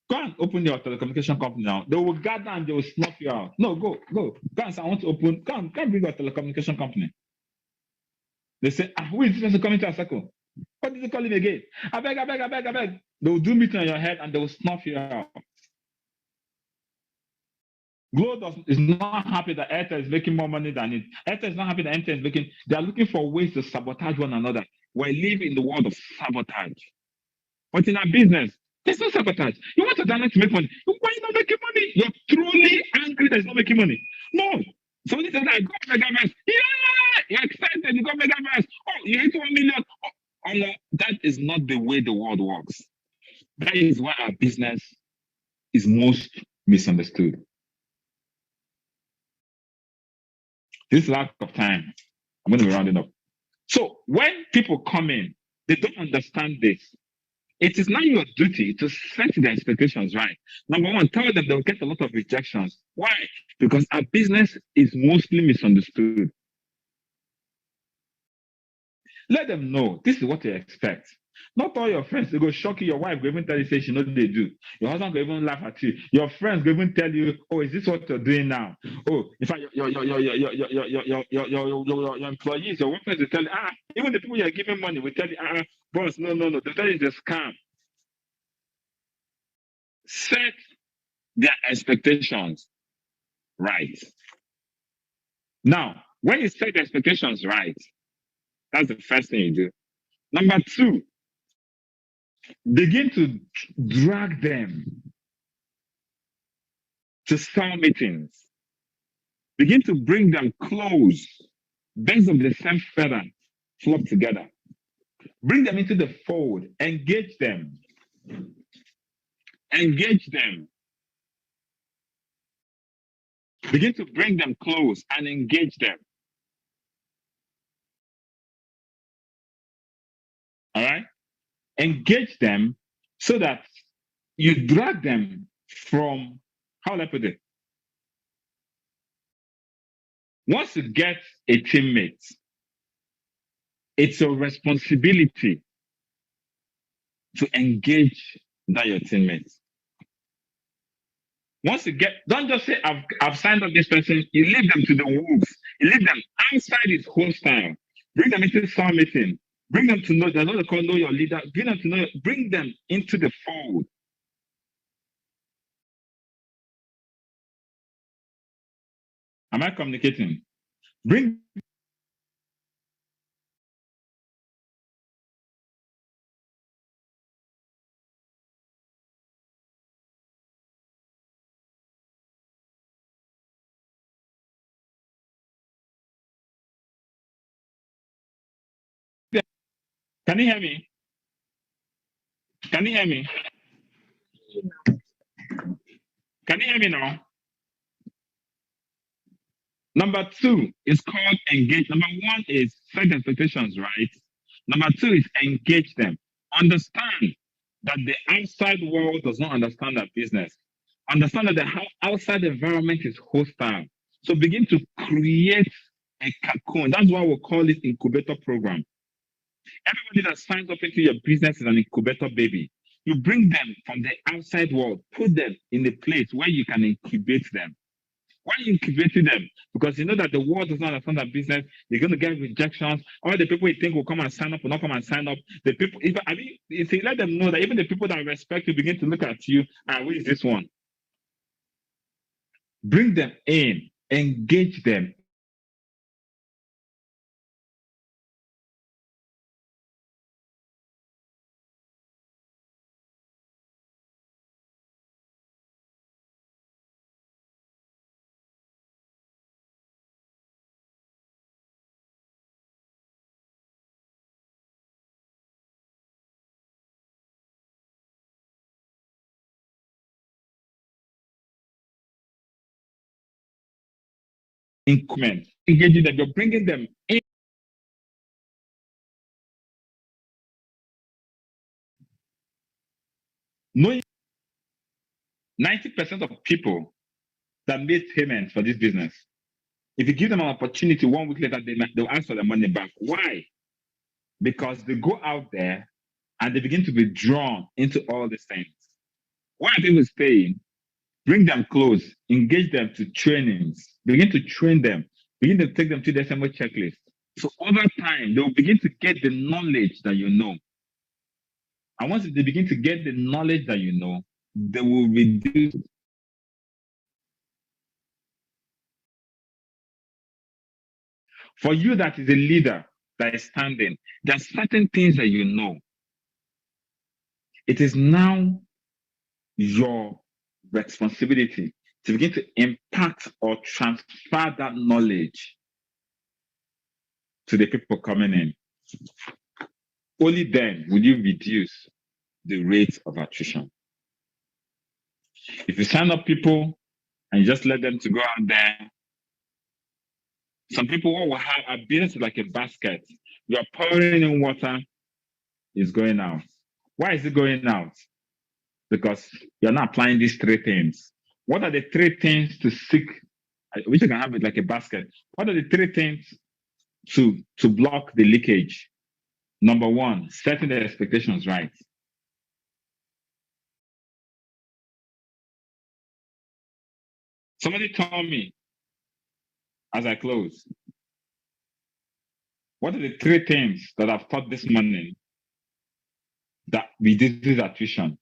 Go and open your telecommunication company now. They will gather and they will snuff you out. No, go and say, I want to open, come bring your telecommunication company. They say, who is this person coming to our circle? What did they call him again? I beg. They will do meeting on your head and they will snuff you out. Glow is not happy that Airtel is making more money than it. Airtel is not happy that MTN is making. They are looking for ways to sabotage one another. We live in the world of sabotage. But in our business, there's no sabotage. You want to dynamic to make money. Why are you not making money? You're truly angry that it's not making money. No. Somebody says, I got Megaverse. Yeah! You're excited. You got Megaverse. Oh, you hit 1 million. Oh, no. That is not the way the world works. That is why our business is most misunderstood. This lack of time, I'm going to be rounding up. So when people come in, they don't understand this. It is now your duty to set the expectations right. Number one, tell them they'll get a lot of rejections. Why? Because our business is mostly misunderstood. Let them know this is what they expect. Not all your friends, they go shock you. Your wife will even tell you, say she knows what they do. Your husband will even laugh at you. Your friends will even tell you, oh, is this what you're doing now? Oh, in fact, your employees, your workers will tell you, even the people you're giving money will tell you, boss, no. They tell you it's a scam. Set their expectations right. Now, when you set the expectations right, that's the first thing you do. Number two, begin to drag them to sell meetings. Begin to bring them close. Birds of the same feather flock together. Bring them into the fold. Engage them. Engage them. Begin to bring them close and engage them. All right? Engage them so that you drag them from, how will I put it? Once you get a teammate, it's your responsibility to engage that your teammate. Once you get, don't just say, I've signed up this person. You leave them to the wolves. You leave them outside his hostile. Bring them into some meeting. Bring them to know, that's what they call know your leader. Bring them to know, bring them into the fold. Am I communicating? Bring Can you hear me? Can you hear me? Can you hear me now? Number 2 is called engage. Number 1 is set expectations, right? Number 2 is engage them. Understand that the outside world does not understand that business. Understand that the outside environment is hostile. So begin to create a cocoon. That's why we call it incubator program. Everybody that signs up into your business is an incubator baby. You bring them from the outside world, put them in a place where you can incubate them. Why are you incubating them? Because you know that the world does not understand that business. You're going to get rejections. All the people you think will come and sign up will not come and sign up. The people, if you let them know that even the people that respect you begin to look at you, who is this one? Bring them in, engage them. Increment, engaging them, you're bringing them in. Knowing 90% of people that made payments for this business, if you give them an opportunity 1 week later, they'll ask for their money back. Why? Because they go out there and they begin to be drawn into all these things. Why are people staying? Bring them close, engage them to trainings, begin to train them, begin to take them to the SMO checklist. So over time, they'll begin to get the knowledge that you know. And once they begin to get the knowledge that you know, they will reduce. For you that is a leader that is standing, there are certain things that you know. It is now your responsibility to begin to impact or transfer that knowledge to the people coming in. Only then will you reduce the rate of attrition. If you sign up people and you just let them to go out there, some people will have a business like a basket. You're pouring in water, it's going out. Why is it going out? Because you're not applying these 3 things. What are the 3 things to seek? I wish I can have it like a basket. What are the 3 things to block the leakage? Number 1, setting the expectations right. Somebody tell me as I close, what are the 3 things that I've taught this morning that reduces attrition?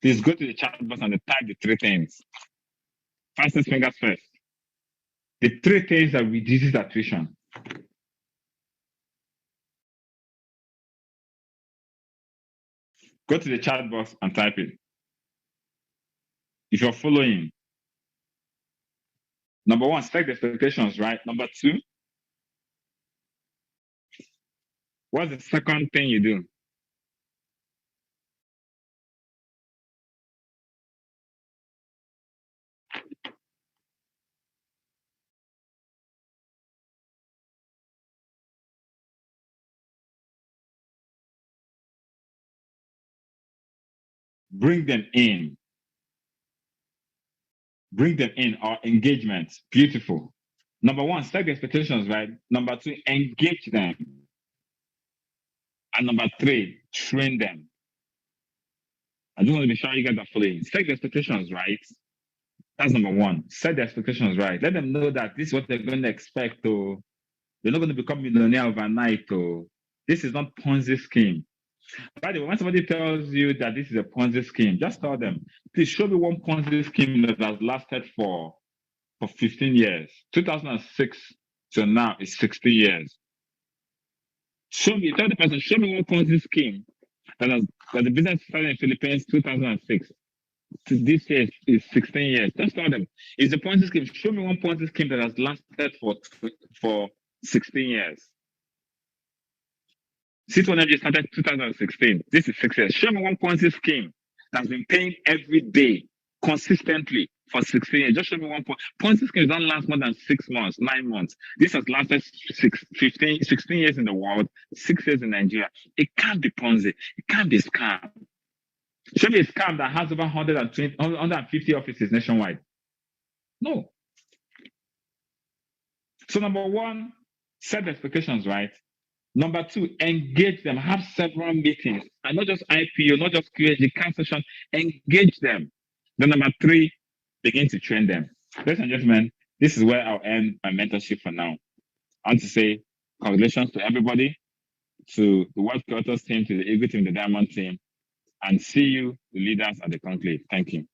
Please go to the chat box and type the 3 things. Fastest fingers first. The 3 things that reduces attrition. Go to the chat box and type it. If you're following, number 1, set the expectations right. Number 2, what's the second thing you do? Bring them in. Bring them in, or engagement. Beautiful. Number 1, set the expectations right. Number 2, engage them. And number 3, train them. I just want to be sure you guys are following. Set the expectations right. That's number one. Set the expectations right. Let them know that this is what they're going to expect. Or they're not going to become millionaire overnight. Or this is not Ponzi scheme. By the way, when somebody tells you that this is a Ponzi scheme, just tell them, please show me one Ponzi scheme that has lasted for 15 years. 2006 till now is 60 years. Tell the person, show me one Ponzi scheme that the business started in Philippines 2006. To this year is 16 years. Just tell them, it's a Ponzi scheme. Show me one Ponzi scheme that has lasted for 16 years. C2 Energy started 2016. This is 6 years. Show me one Ponzi scheme that's been paying every day consistently for 16 years. Just show me one Ponzi scheme don't last more than 6 months, 9 months. This has lasted 16 years in the world, 6 years in Nigeria. It can't be Ponzi. It can't be scam. Show me a scam that has over 150 offices nationwide. No. So number one, set the expectations right. Number two, engage them. Have several meetings, and not just IPO, not just QSG, cancellation. Engage them. Then number three, begin to train them. Ladies and gentlemen, this is where I'll end my mentorship for now. I want to say congratulations to everybody, to the World Creators team, to the Eagle team, the Diamond team, and see you, the leaders at the conclave. Thank you.